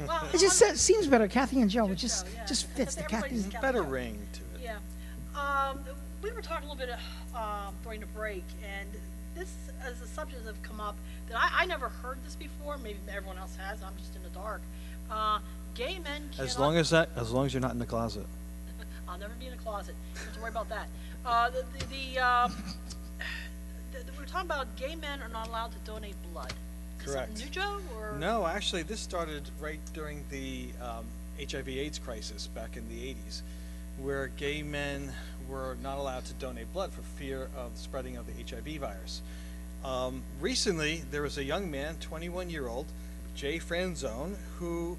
B: Well,
A: It just seems better, Kathy and Joe. It
B: Joe, yeah.
A: just fits the
B: Everybody's
A: Kathy.
B: got-
C: Better ring to it.
B: Yeah. We were talking a little bit during the break, and this is a subject that have come up that I never heard this before. Maybe everyone else has. I'm just in the dark. Gay men cannot...
C: As long as you're not in the closet.
B: I'll never be in a closet. Don't have to worry about that. We were talking about gay men are not allowed to donate blood. Is
C: Correct.
B: something new, Joe? Or?
C: No, actually, this started right during the HIV/AIDS crisis back in the 80s, where gay men were not allowed to donate blood for fear of the spreading of the HIV virus. Recently, there was a young man, 21-year-old, Jay Franzone, who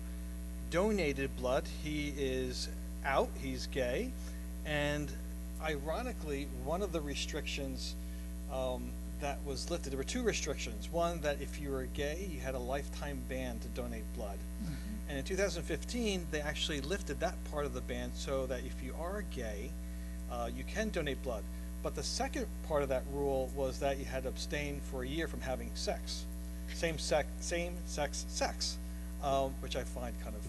C: donated blood. He is out, he's gay, and ironically, one of the restrictions that was lifted, there were 2 restrictions. One, that if you were gay, you had a lifetime ban to donate blood. And in 2015, they actually lifted that part of the ban so that if you are gay, you can donate blood. But the second part of that rule was that you had to abstain for a year from having sex, same-sex sex, which I find kind of.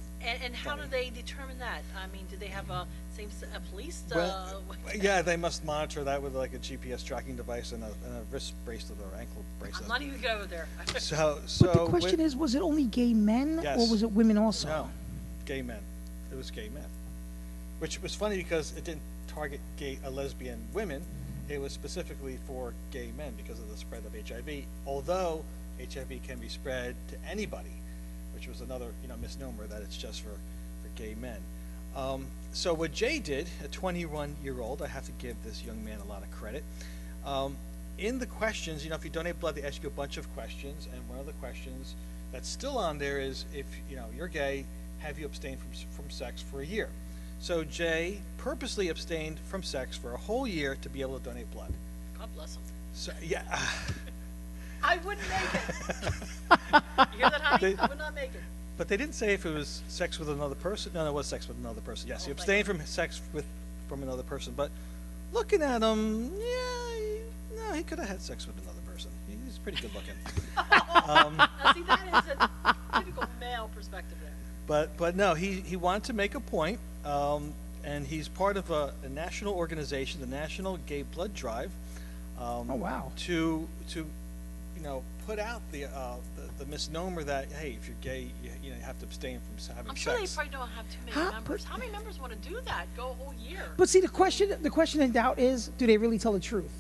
B: And how do
C: funny.
B: they determine that? I mean, do they have a police?
C: Well, yeah, they must monitor that with like a GPS tracking device and a wrist bracelet or ankle bracelet.
B: I'm not even going to go there.
C: So
A: But the question is, was it only gay men
C: Yes.
A: or was it women also?
C: No, gay men. It was gay men, which was funny because it didn't target lesbian women. It was specifically for gay men because of the spread of HIV. Although HIV can be spread to anybody, which was another misnomer that it's just for gay men. So what Jay did, a 21-year-old, I have to give this young man a lot of credit. in the questions, if you donate blood, they ask you a bunch of questions, and one of the questions that's still on there is, if you're gay, have you abstained from sex for a year? So Jay purposely abstained from sex for a whole year to be able to donate blood.
B: God bless him.
C: So yeah,
B: I wouldn't make it. You hear that, honey? I would not make it.
C: but they didn't say if it was sex with another person. No, it was sex with another person. Yes, he
B: Oh, thank
C: abstained from sex from another person. But looking at him, no, he could have had sex with another person. He's pretty good looking.
B: Now, see, that is a typical male perspective there.
C: But no, he wanted to make a point, and he's part of a national organization, the National Gay Blood Drive.
A: Oh, wow.
C: To put out the misnomer that, hey, if you're gay, you have to abstain from having
B: I'm sure they
C: sex.
B: probably don't have too many
A: Huh?
B: members. How many members want to do that? Go a whole year?
A: But see, the question in doubt is, do they really tell the truth?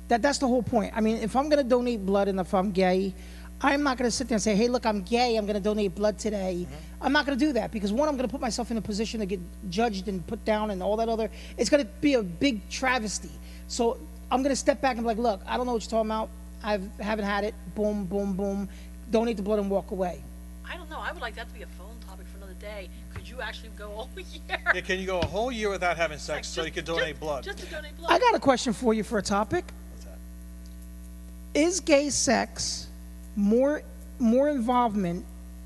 A: That's the whole point. I mean, if I'm going to donate blood and if I'm gay, I'm not going to sit there and say, hey, look, I'm gay, I'm going to donate blood today. I'm not going to do that because, one, I'm going to put myself in a position to get judged and put down and all that other. It's going to be a big travesty. So I'm going to step back and be like, look, I don't know what you're talking about. I haven't had it. Boom, boom, boom. Donate the blood and walk away.
B: I don't know. I would like that to be a phone topic for another day. Could you actually go a whole year?
C: Yeah, can you go a whole year without having sex so you can donate blood?
B: Just to donate blood.
A: I got a question for you for a topic.
C: What's that?
A: Is gay sex more involvement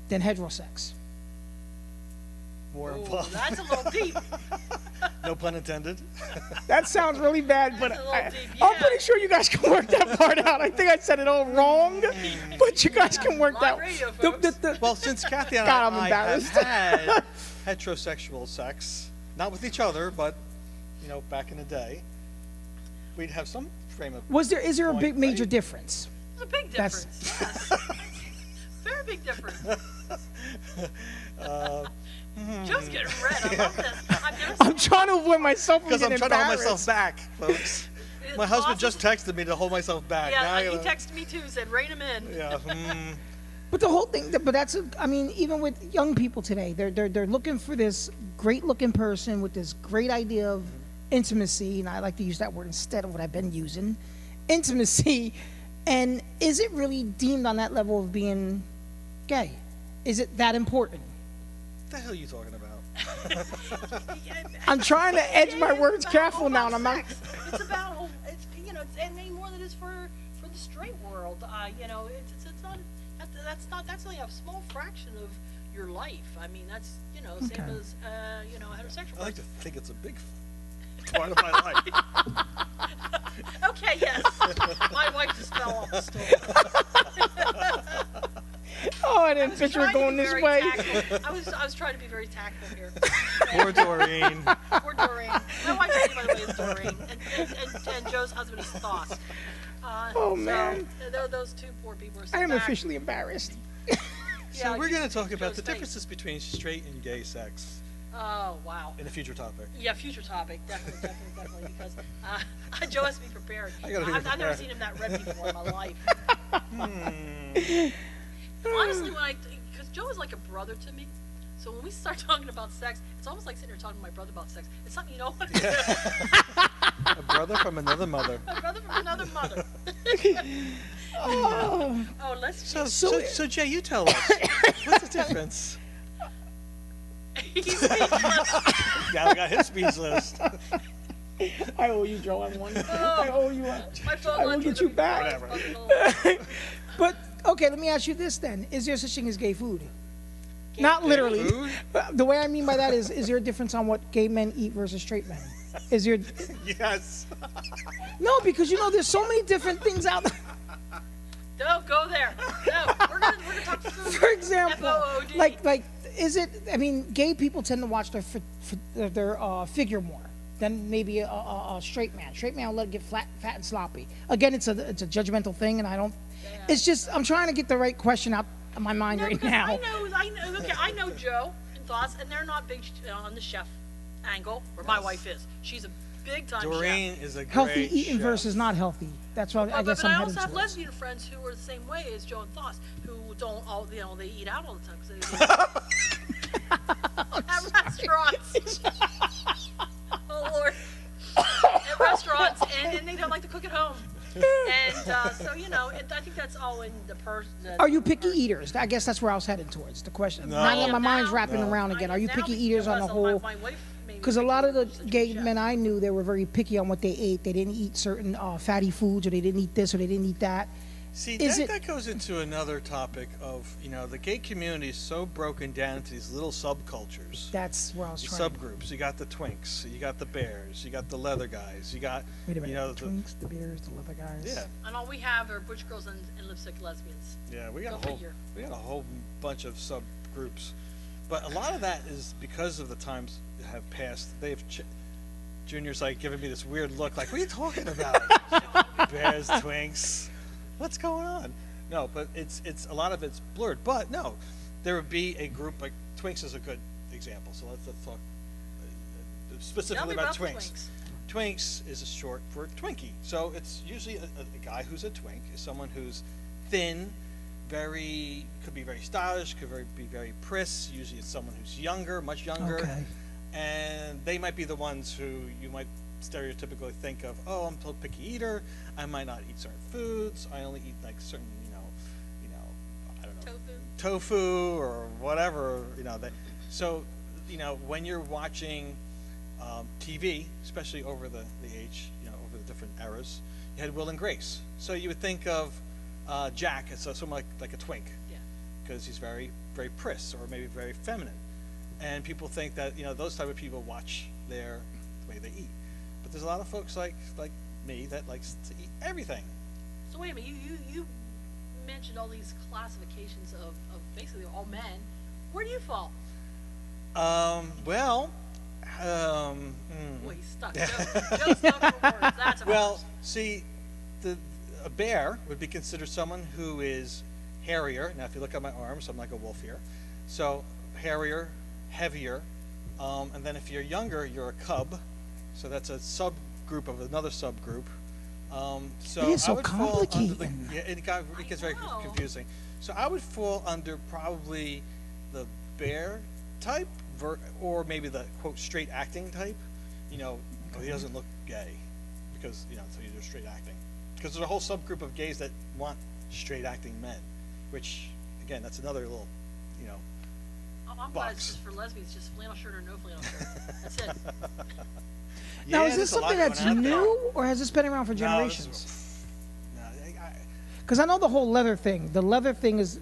A: than heterosex?
C: More
B: Ooh,
C: involved.
B: that's a little deep.
C: No pun intended.
A: That sounds really bad, but
B: That's a little deep,
A: I'm
B: yeah.
A: pretty sure you guys can work that part out. I think I said it all wrong, but you guys can work
B: Live
A: that.
B: radio,
A: the-
B: folks.
C: Well, since Kathy and
A: God, I'm
C: I have
A: embarrassed.
C: had heterosexual sex, not with each other, but back in the day, we'd have some frame of.
A: is there a big
C: Point,
A: major
C: right?
A: difference?
B: It's a big
A: That's-
B: difference. Yes. Very big difference. Joe's getting red. I love this. I've never
A: I'm trying to avoid myself from
C: Because I'm
A: getting
C: trying to hold
A: embarrassed.
C: myself back, folks.
B: seen
C: My husband
B: bosses-
C: just texted me to hold myself back. Now
B: Yeah,
C: I
B: he
C: gotta-
B: texted me too. Said rein him in.
C: Yeah.
A: But the whole thing, but that's, I mean, even with young people today, they're looking for this great looking person with this great idea of intimacy, and I like to use that word instead of what I've been using, intimacy. And is it really deemed on that level of being gay? Is it that important?
C: What the hell are you talking about?
A: I'm trying to edge my
B: It's
A: words
B: about
A: careful now, and I'm not.
B: sex. It's about it's it's and any more than it is for the straight world. That's only a small fraction of your life. I mean, that's same
A: Okay.
B: as heterosexual.
C: I like to think it's a big part of my life.
B: Okay, yes. My wife just fell off the stool.
A: Oh, I didn't picture it
B: Trying to
A: going
B: be
A: this
B: very
A: way.
B: tactful. I was trying to be very tactful here.
C: Poor Doreen.
B: Poor Doreen. My wife's name, by the way, is Doreen, and Joe's husband is Thoss.
A: Oh, man.
B: So those two poor people are so
A: I am
B: back.
A: officially embarrassed.
C: So we're going to talk about
B: Joe's
C: the
B: face.
C: differences between straight and gay sex
B: Oh, wow.
C: in a future topic.
B: Yeah, future topic, definitely, because Joe has to be prepared.
C: I gotta be
B: I've never
C: prepared.
B: seen him that red before in my life. Honestly, because Joe is like a brother to me, so when we start talking about sex, it's almost like sitting here talking to my brother about sex. It's something you don't want to do.
C: A brother from another mother.
B: A brother from another mother.
A: Oh,
B: Oh, let's
C: So Jay, you tell us. What's the difference?
B: He's speechless.
C: Yeah, I got his speech list.
A: I owe you, Joe. I won. I owe you.
B: My phone
A: I will
B: lines
A: get
B: are
A: you back.
C: Whatever.
B: fucking old.
A: But okay, let me ask you this then: is there such thing as gay food? Not literally.
C: food?
A: But the way I mean by that is there a difference on what gay men eat versus straight men? Is there?
C: Yes.
A: No, because there's so many different things out there.
B: Don't go there. No, we're gonna talk food.
A: For example,
B: FOOD.
A: like, is it? I mean, gay people tend to watch their figure more than maybe a straight man. Straight man will let it get fat and sloppy. Again, it's a judgmental thing, and I don't. It's just I'm trying to get the right question out of my mind
B: No,
A: right
B: because
A: now.
B: I know Joe and Thoughts, and they're not big on the chef angle, where my wife is. She's a big time
C: Doreen
B: chef.
C: is a great
A: Healthy eating
C: chef.
A: versus not healthy. That's what I guess
B: but
A: I'm
B: I
A: headed
B: also have
A: towards.
B: lesbian friends who are the same way as Joe and Thoughts, who don't all they eat out all the time because they at restaurants. Oh Lord, at restaurants, and they don't like to cook at home. And so, I think that's all in the person.
A: Are you picky eaters? I guess that's where I was heading towards, the question.
C: No.
A: Now that my
B: Now-
A: mind's wrapping
C: No.
A: around again, are you picky eaters on the
B: My
A: whole?
B: wife made me
A: Because a
B: picky
A: lot of the
B: eater, such a
A: gay
B: chef.
A: men I knew, they were very picky on what they ate. They didn't eat certain fatty foods, or they didn't eat this, or they didn't eat that.
C: See,
A: Is it-
C: that goes into another topic of, the gay community is so broken down into these little subcultures.
A: That's where I was
C: These
A: trying.
C: subgroups. You got the twinks, you got the bears, you got the leather guys, you got,
A: Wait a minute.
C: the,
A: Twinks, the beers, the leather guys.
C: yeah,
B: And all we have are butch girls and lipstick lesbians.
C: yeah. We
B: Go
C: got a whole,
B: figure.
C: we got a whole bunch of subgroups, but a lot of that is because of the times that have passed. They've Junior's like giving me this weird look, like, what are you talking about? Bears, twinks, what's going on? No, but it's a lot of it's blurred. But no, there would be a group like Twinks is a good example. So let's talk
B: Tell
C: specifically
B: me
C: about
B: the
C: Twinks. Twinks is a short for Twinkie. So it's usually a guy who's a twink is someone who's thin, could be very stylish, be very pris. Usually it's someone who's younger, much younger.
A: Okay.
C: And they might be the ones who you might stereotypically think of, oh, I'm a picky eater. I might not eat certain foods. I only eat like certain, I don't know, tofu or whatever, that. So, when you're watching TV, especially over the age, over the different eras, you had Will and Grace. So you would think of Jack as someone like a twink,
B: Yeah.
C: because he's very, very pris or maybe very feminine. And people think that, those type of people watch the way they eat. But there's a lot of folks like me that likes to eat everything.
B: So wait a minute, you mentioned all these classifications of basically all men. Where do you fall?
C: Well,
B: Boy, he's stuck. Joe's stuck for words. That's a
C: well,
B: first.
C: see, a bear would be considered someone who is hairier. Now, if you look at my arms, I'm like a wolf here. So hairier, heavier, and then if you're younger, you're a cub. So that's a subgroup of another subgroup. So
A: It is so
C: I would fall under
A: complicated.
C: yeah, it gets very
B: know.
C: confusing. So I would fall under probably the bear type, or maybe the quote straight acting type. He doesn't look gay because so you're straight acting. Because there's a whole subgroup of gays that want straight acting men, which again, that's another little,
B: Oh, I'm glad
C: box.
B: it's just for lesbians, just flannel shirt or no flannel shirt. That's it.
A: Now,
C: Yeah,
A: is this
C: there's a lot
A: something that's
C: going on there.
A: new, or has this been around for
C: No, this
A: generations?
C: is- no,
A: Because I know the whole leather thing. The leather thing is,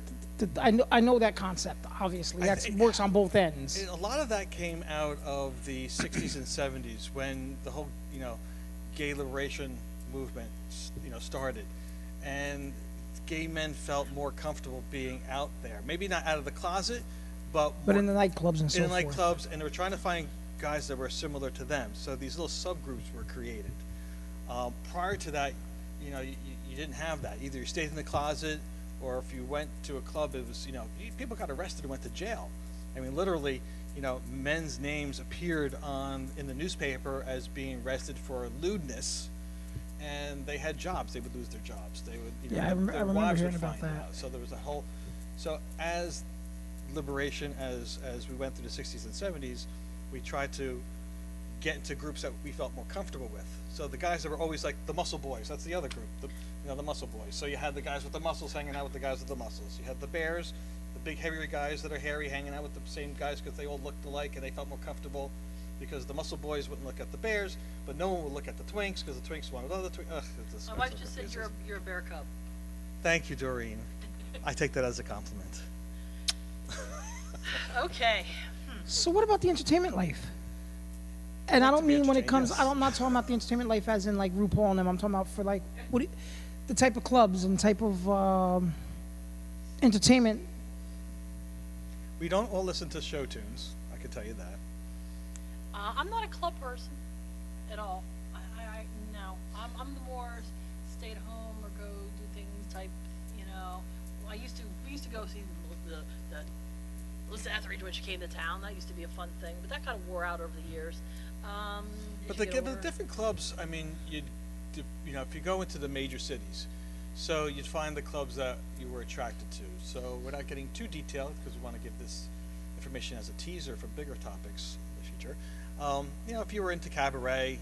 A: I know that concept. Obviously, that works on both ends.
C: A lot of that came out of the 60s and 70s when the whole, gay liberation movement, started. And gay men felt more comfortable being out there. Maybe not out of the closet, but
A: But
C: more
A: in the nightclubs and so
C: in
A: forth.
C: nightclubs, and they were trying to find guys that were similar to them. So these little subgroups were created. Prior to that, you didn't have that. Either you stayed in the closet, or if you went to a club, it was, people got arrested and went to jail. I mean, literally, men's names appeared in the newspaper as being arrested for lewdness, and they had jobs. They would lose their jobs. They would,
A: Yeah, I
C: their
A: remember
C: wives
A: hearing
C: would
A: about
C: find
A: that.
C: out. So there was a whole. So as liberation, as we went through the 60s and 70s, we tried to get into groups that we felt more comfortable with. So the guys that were always like the muscle boys, that's the other group, the muscle boys. So you had the guys with the muscles hanging out with the guys with the muscles. You had the bears, the big heavier guys that are hairy hanging out with the same guys because they all looked alike and they felt more comfortable because the muscle boys wouldn't look at the bears, but no one would look at the twinks because the twinks wanted other twinks.
B: My wife just said you're a bear cub.
C: Thank you, Doreen. I take that as a compliment.
B: Okay.
A: So what about the entertainment life? And I
C: like
A: don't
C: to be
A: mean when it
C: entertained,
A: comes.
C: yes.
A: I'm not talking about the entertainment life as in like RuPaul and them. I'm talking about for like the type of clubs and type of entertainment.
C: We don't all listen to show tunes, I can tell you that.
B: I'm not a club person at all. No. I'm the more stay at home or go do things type. We used to go see the Melissa Etheridge when she came to town. That used to be a fun thing, but that kind of wore out over the years.
C: But the different clubs, I mean, if you go into the major cities, so you'd find the clubs that you were attracted to. So without getting too detailed, because we want to give this information as a teaser for bigger topics in the future. If you were into cabaret,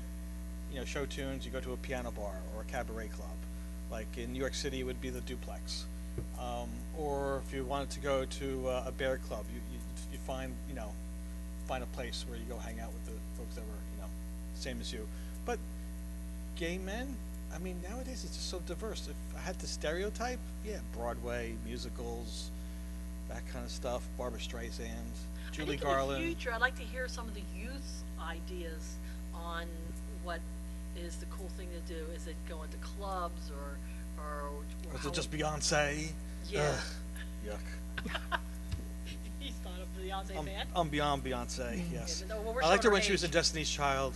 C: show tunes, you go to a piano bar or a cabaret club. Like in New York City, it would be the Duplex. Or if you wanted to go to a bear club, you find, find a place where you go hang out with the folks that were, same as you. But gay men, I mean, nowadays it's just so diverse. If I had to stereotype, yeah, Broadway, musicals, that kind of stuff, Barbra Streisand, Julie
B: I think
C: Garland.
B: in the future, I'd like to hear some of the youth's ideas on what is the cool thing to do. Is it going to clubs or
C: Was
B: how
C: it just Beyonce?
B: Yeah.
C: Ugh, yuck.
B: He's not a Beyonce fan.
C: I'm beyond Beyonce, yes.
B: but no, well, we're
C: I liked her
B: showing
C: when
B: her
C: she was a
B: age.
C: Destiny's Child.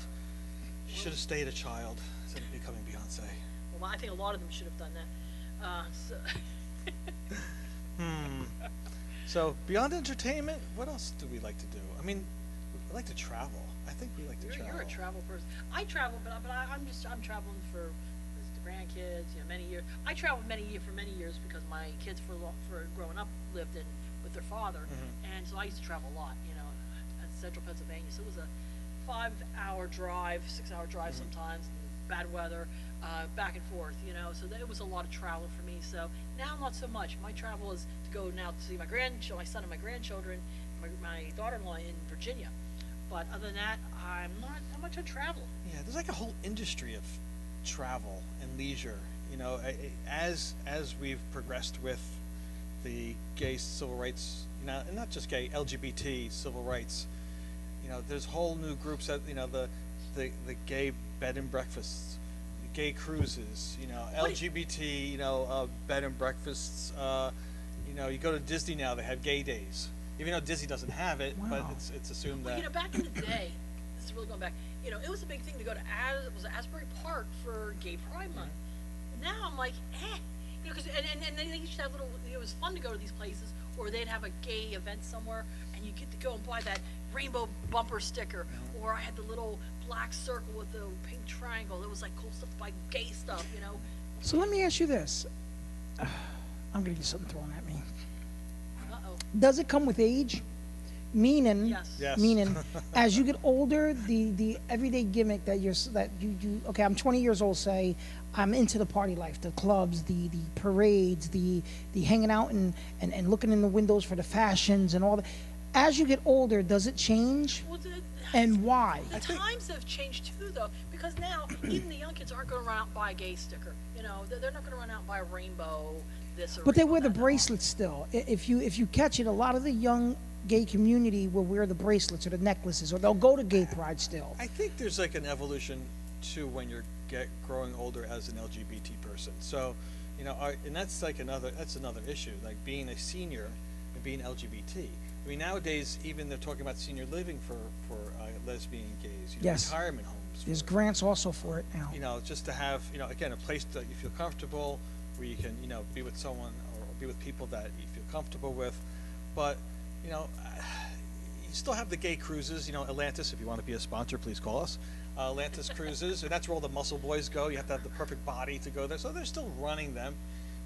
C: She should have stayed a child instead of becoming Beyonce.
B: Well, I think a lot of them should have done that.
C: So beyond entertainment, what else do we like to do? I mean, we like to travel. I think we like to travel.
B: You're a travel person. I travel, but I'm traveling for the grandkids. Many years. I traveled for many years because my kids for growing up lived with their father, and so I used to travel a lot. In central Pennsylvania. So it was a 5-hour drive, 6-hour drive sometimes, bad weather, back and forth. So it was a lot of travel for me. So now not so much. My travel is to go now to see my son and my grandchildren, my daughter-in-law in Virginia. But other than that, I'm not much on travel.
C: Yeah, there's like a whole industry of travel and leisure. As we've progressed with the gay civil rights, and not just gay, LGBT civil rights. There's whole new groups that the gay bed and breakfasts, gay cruises, LGBT, bed and breakfasts. You go to Disney now; they have gay days. Even though Disney doesn't have it, but
A: Wow.
C: it's assumed
B: Well,
C: that.
B: back in the day, this is really going back. It was a big thing to go to Asbury Park for Gay Pride Month. Now I'm like, because and they used to have little. It was fun to go to these places, or they'd have a gay event somewhere, and you get to go and buy that rainbow bumper sticker, or I had the little black circle with the pink triangle. It was like cool stuff to buy gay stuff.
A: So let me ask you this. I'm gonna get something thrown at me.
B: Uh-oh.
A: Does it come with age? Meaning,
B: Yes.
C: Yes.
A: meaning, as you get older, the everyday gimmick that you okay, I'm 20 years old. Say, I'm into the party life, the clubs, the parades, the hanging out and looking in the windows for the fashions and all that. As you get older, does it change,
B: Well,
A: and why?
B: the times have changed too, though, because now even the young kids aren't going to run out and buy a gay sticker. They're not going to run out and buy a rainbow this or.
A: But they
B: rainbow
A: wear the
B: that.
A: bracelets still. If you catch it, a lot of the young gay community will wear the bracelets or the necklaces, or they'll go to gay pride still.
C: I think there's like an evolution to when you're growing older as an LGBT person. So, and that's like another issue, like being a senior and being LGBT. I mean, nowadays even they're talking about senior living for lesbian and gays.
A: Yes.
C: Retirement homes.
A: There's
C: for,
A: grants also for it now.
C: just to have again a place that you feel comfortable, where you can be with someone or be with people that you feel comfortable with, but you still have the gay cruises, Atlantis, if you want to be a sponsor, please call us. Atlantis Cruises, and that's where all the muscle boys go. You have to have the perfect body to go there. So they're still running them,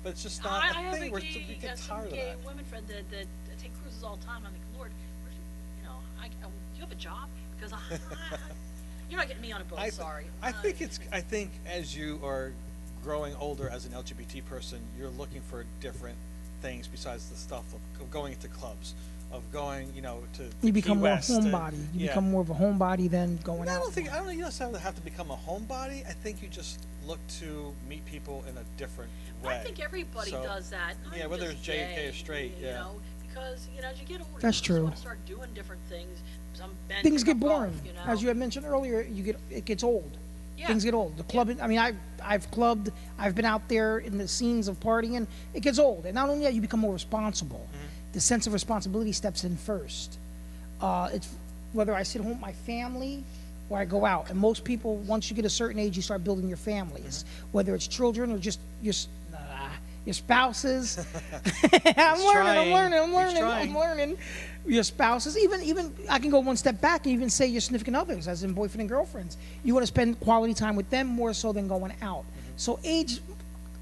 C: but it's just not
B: I
C: a
B: have
C: thing.
B: a
C: We get
B: some
C: tired of
B: gay
C: that.
B: women friend that take cruises all the time. I'm like, Lord, do you have a job? Because you're not getting me on a boat. Sorry.
C: I think as you are growing older as an LGBT person, you're looking for different things besides the stuff of going to clubs, of going, to
A: You become
C: Key
A: more
C: West,
A: homebody. You become more of a homebody than going
C: I
A: out.
C: don't think you necessarily have to become a homebody. I think you just look to meet people in a different way.
B: I think everybody
C: So,
B: does that. not
C: yeah, whether
B: just
C: it's gay or straight,
B: you
C: yeah.
B: know, because as you get older,
A: That's
B: you
A: true.
B: just want to start doing different things. Some men
A: Things
B: pick
A: get
B: up golf,
A: boring.
B: you know.
A: As you had mentioned earlier, it gets old.
B: Yeah.
A: Things get old. The club. I mean, I've clubbed. I've been out there in the scenes of partying. It gets old, and not only that, you become more responsible. The sense of responsibility steps in first. It's whether I sit home with my family or I go out. And most people, once you get a certain age, you start building your families, whether it's children or just your spouses. I'm learning. Your spouses, even I can go one step back and even say your significant others, as in boyfriend and girlfriends. You want to spend quality time with them more so than going out. So age,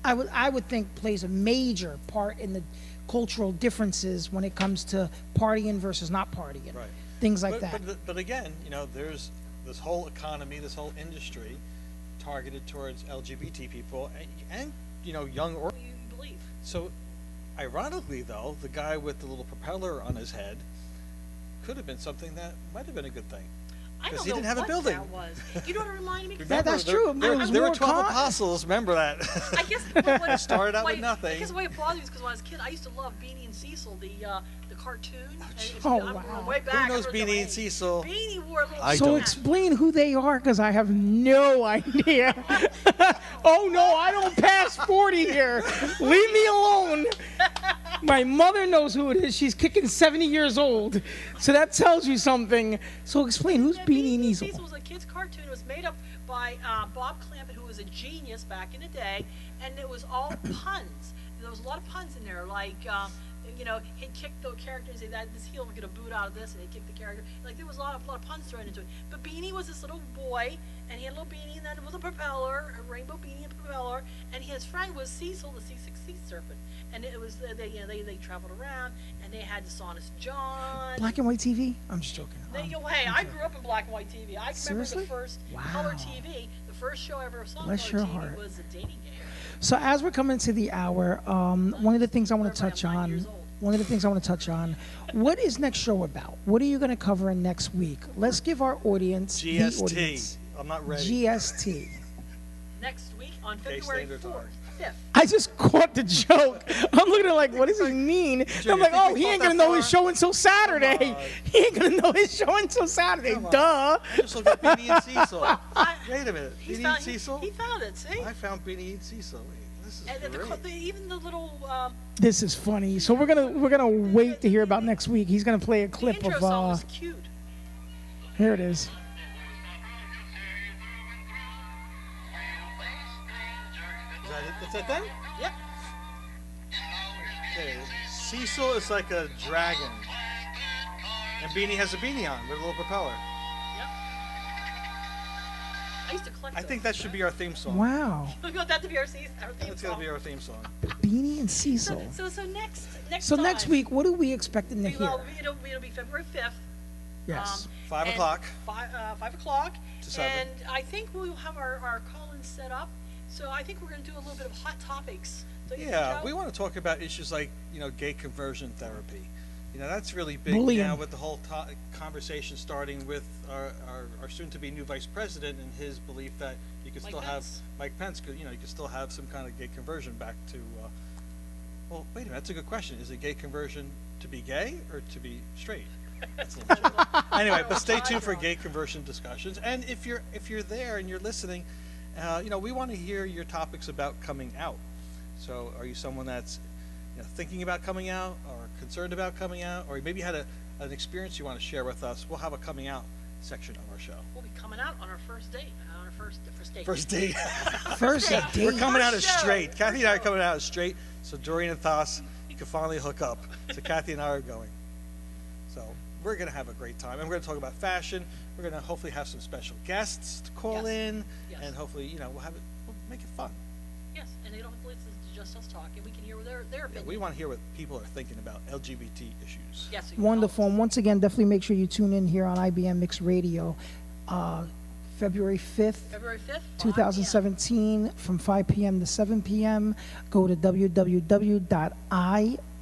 A: I would think, plays a major part in the cultural differences when it comes to partying versus not partying.
C: Right.
A: Things like that.
C: But again, there's this whole economy, this whole industry targeted towards LGBT people and young or.
B: You believe.
C: So, ironically, though, the guy with the little propeller on his head could have been something that might have been a good thing.
B: I
C: 'Cause
B: don't
C: he
B: know
C: didn't have a
B: what
C: building.
B: that was. You know what it reminded me? 'Cause
A: That- that's
C: Remember,
A: true.
C: There,
A: It was
C: there were
A: more
C: 12
A: con-
C: apostles. Remember that.
B: I guess what
C: Started out with
B: why-
C: nothing.
B: I guess the way it bothers me is because when I was a kid, I used to love Beanie and Cecil, the cartoon. And if
A: Oh,
B: you- I'm
A: wow.
B: way back.
C: Who knows
B: I remember
C: Beanie
B: the-
C: and Cecil?
B: Beanie wore a little.
C: I
A: So
C: don't.
A: explain who they are, because I have no idea. Oh no, I don't pass 40 here. Leave me alone. My mother knows who it is. She's kicking 70 years old. So that tells you something. So explain, who's
B: Yeah,
A: Beanie and
B: Cecil
A: Cecil?
B: was a kid's cartoon. It was made up by Bob Clampett, who was a genius back in the day, and it was all puns. There was a lot of puns in there, like he'd kick the character and say that this heel would get a boot out of this, and he'd kick the character. Like there was a lot of puns thrown into it. But Beanie was this little boy, and he had a little beanie, and then it was a propeller, a rainbow beanie and a propeller, and his friend was Cecil, the C6 sea serpent. And it was they traveled around, and they had the Sonus John.
A: Black and white TV? I'm just joking.
B: Hey, I grew up in black and white TV. I remember
A: Seriously?
B: the first
A: Wow.
B: color TV. The first show I ever saw on
A: Bless
B: color
A: your
B: TV
A: heart.
B: was a dating game.
A: So as we're coming to the hour, one of the things I want to touch
B: I'm 9
A: on.
B: years old.
A: One of the things I want to touch on. What is next show about? What are you going to cover in next week? Let's give our audience the
C: GST.
A: audience.
C: I'm not ready.
A: GST.
B: Next week on
C: Okay,
B: February
C: Standard
B: 4th,
C: Time.
B: 5th.
A: I just caught the joke. I'm looking at it like, what does he mean? And I'm
C: you
A: like,
C: think
A: oh,
C: we
A: he
C: thought
A: ain't gonna
C: that
A: know his
C: far?
A: show until Saturday.
C: Come on.
A: He ain't gonna know his show until Saturday.
C: Come on.
A: Duh.
C: I just looked at Beanie and Cecil. Wait a minute.
B: He
C: Beanie
B: found,
C: and Cecil?
B: He found it, see?
C: I found Beanie and Cecil. Wait, this is
B: And
C: great.
B: even the little
A: This is funny. So we're gonna wait to hear about next week. He's gonna play a
B: the
A: clip
B: intro
A: of
B: song was cute.
A: here it is.
C: Is that them?
B: Yep.
C: Okay. Cecil is like a dragon. And Beanie has a beanie on with a little propeller.
B: Yep. I used to collect
C: I
B: those.
C: think that should be our theme song.
A: Wow.
B: We want that to be our theme
C: That's
B: song.
C: going to be our theme song.
A: Beanie and Cecil.
B: So next
A: So
B: time,
A: next week, what are we expecting to hear?
B: well, it'll be February 5th.
A: Yes.
C: 5
B: and
C: o'clock.
B: 5 o'clock.
C: To 7.
B: And I think we'll have our call-in set up. So I think we're going to do a little bit of hot topics. Don't you think,
C: Yeah,
B: Joe?
C: we want to talk about issues like, gay conversion therapy. That's really big
A: Bullying.
C: now with the whole conversation starting with our soon-to-be new vice president and his belief that you could
B: Mike
C: still have
B: Pence.
C: Mike Pence. You could still have some kind of gay conversion back to. Well, wait a minute. That's a good question. Is it gay conversion to be gay or to be straight? That's a little bit- anyway, but stay tuned for gay conversion discussions. And if you're there and you're listening, we want to hear your topics about coming out. So, are you someone that's thinking about coming out, or concerned about coming out, or maybe had an experience you want to share with us? We'll have a coming out section of our show.
B: We'll be coming out on our first date. On our first date.
C: First date.
A: First
B: date.
A: date.
C: We're coming out as
B: First show.
C: straight. Kathy and I are coming out as straight. So Doreen and Thas can finally hook up. So Kathy and I are going. So we're going to have a great time. And we're going to talk about fashion. We're going to hopefully have some special guests to call
B: Yes.
C: in.
B: Yes.
C: And hopefully, we'll make it fun.
B: Yes, and they don't have to listen to just us talk, and we can hear their
C: Yeah,
B: opinion.
C: we want to hear what people are thinking about LGBT issues.
B: Yes, so you can
A: Wonderful.
B: call
A: And once again, definitely make sure you tune in here on IBM Mixed Radio, February 5th.
B: us. February 5th.
A: 2017 from 5 p.m. to 7 p.m. Go to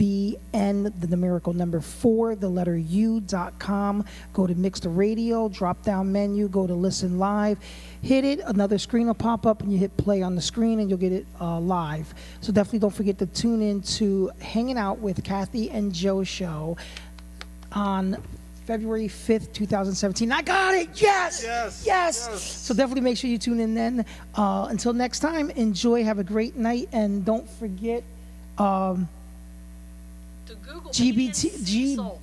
A: www.ibn, the numerical number 4, the letter u.com. Go to Mixed Radio, drop down menu, go to Listen Live. Hit it, another screen will pop up, and you hit play on the screen, and you'll get it live. So definitely don't forget to tune in to Hanging Out with Kathy and Joe show on February 5th, 2017. I got it! Yes!
C: Yes,
A: Yes!
C: yes.
A: So definitely make sure you tune in then. Until next time, enjoy, have a great night, and don't forget,
B: To Google
A: GBT
B: Cecil.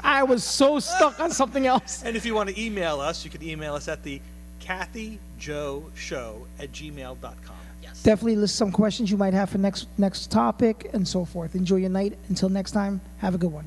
A: I was so stuck on something else.
C: And if you want to email us, you can email us at the kathyjoeshow@gmail.com.
B: Yes.
A: Definitely list some questions you might have for next topic and so forth. Enjoy your night. Until next time, have a good one.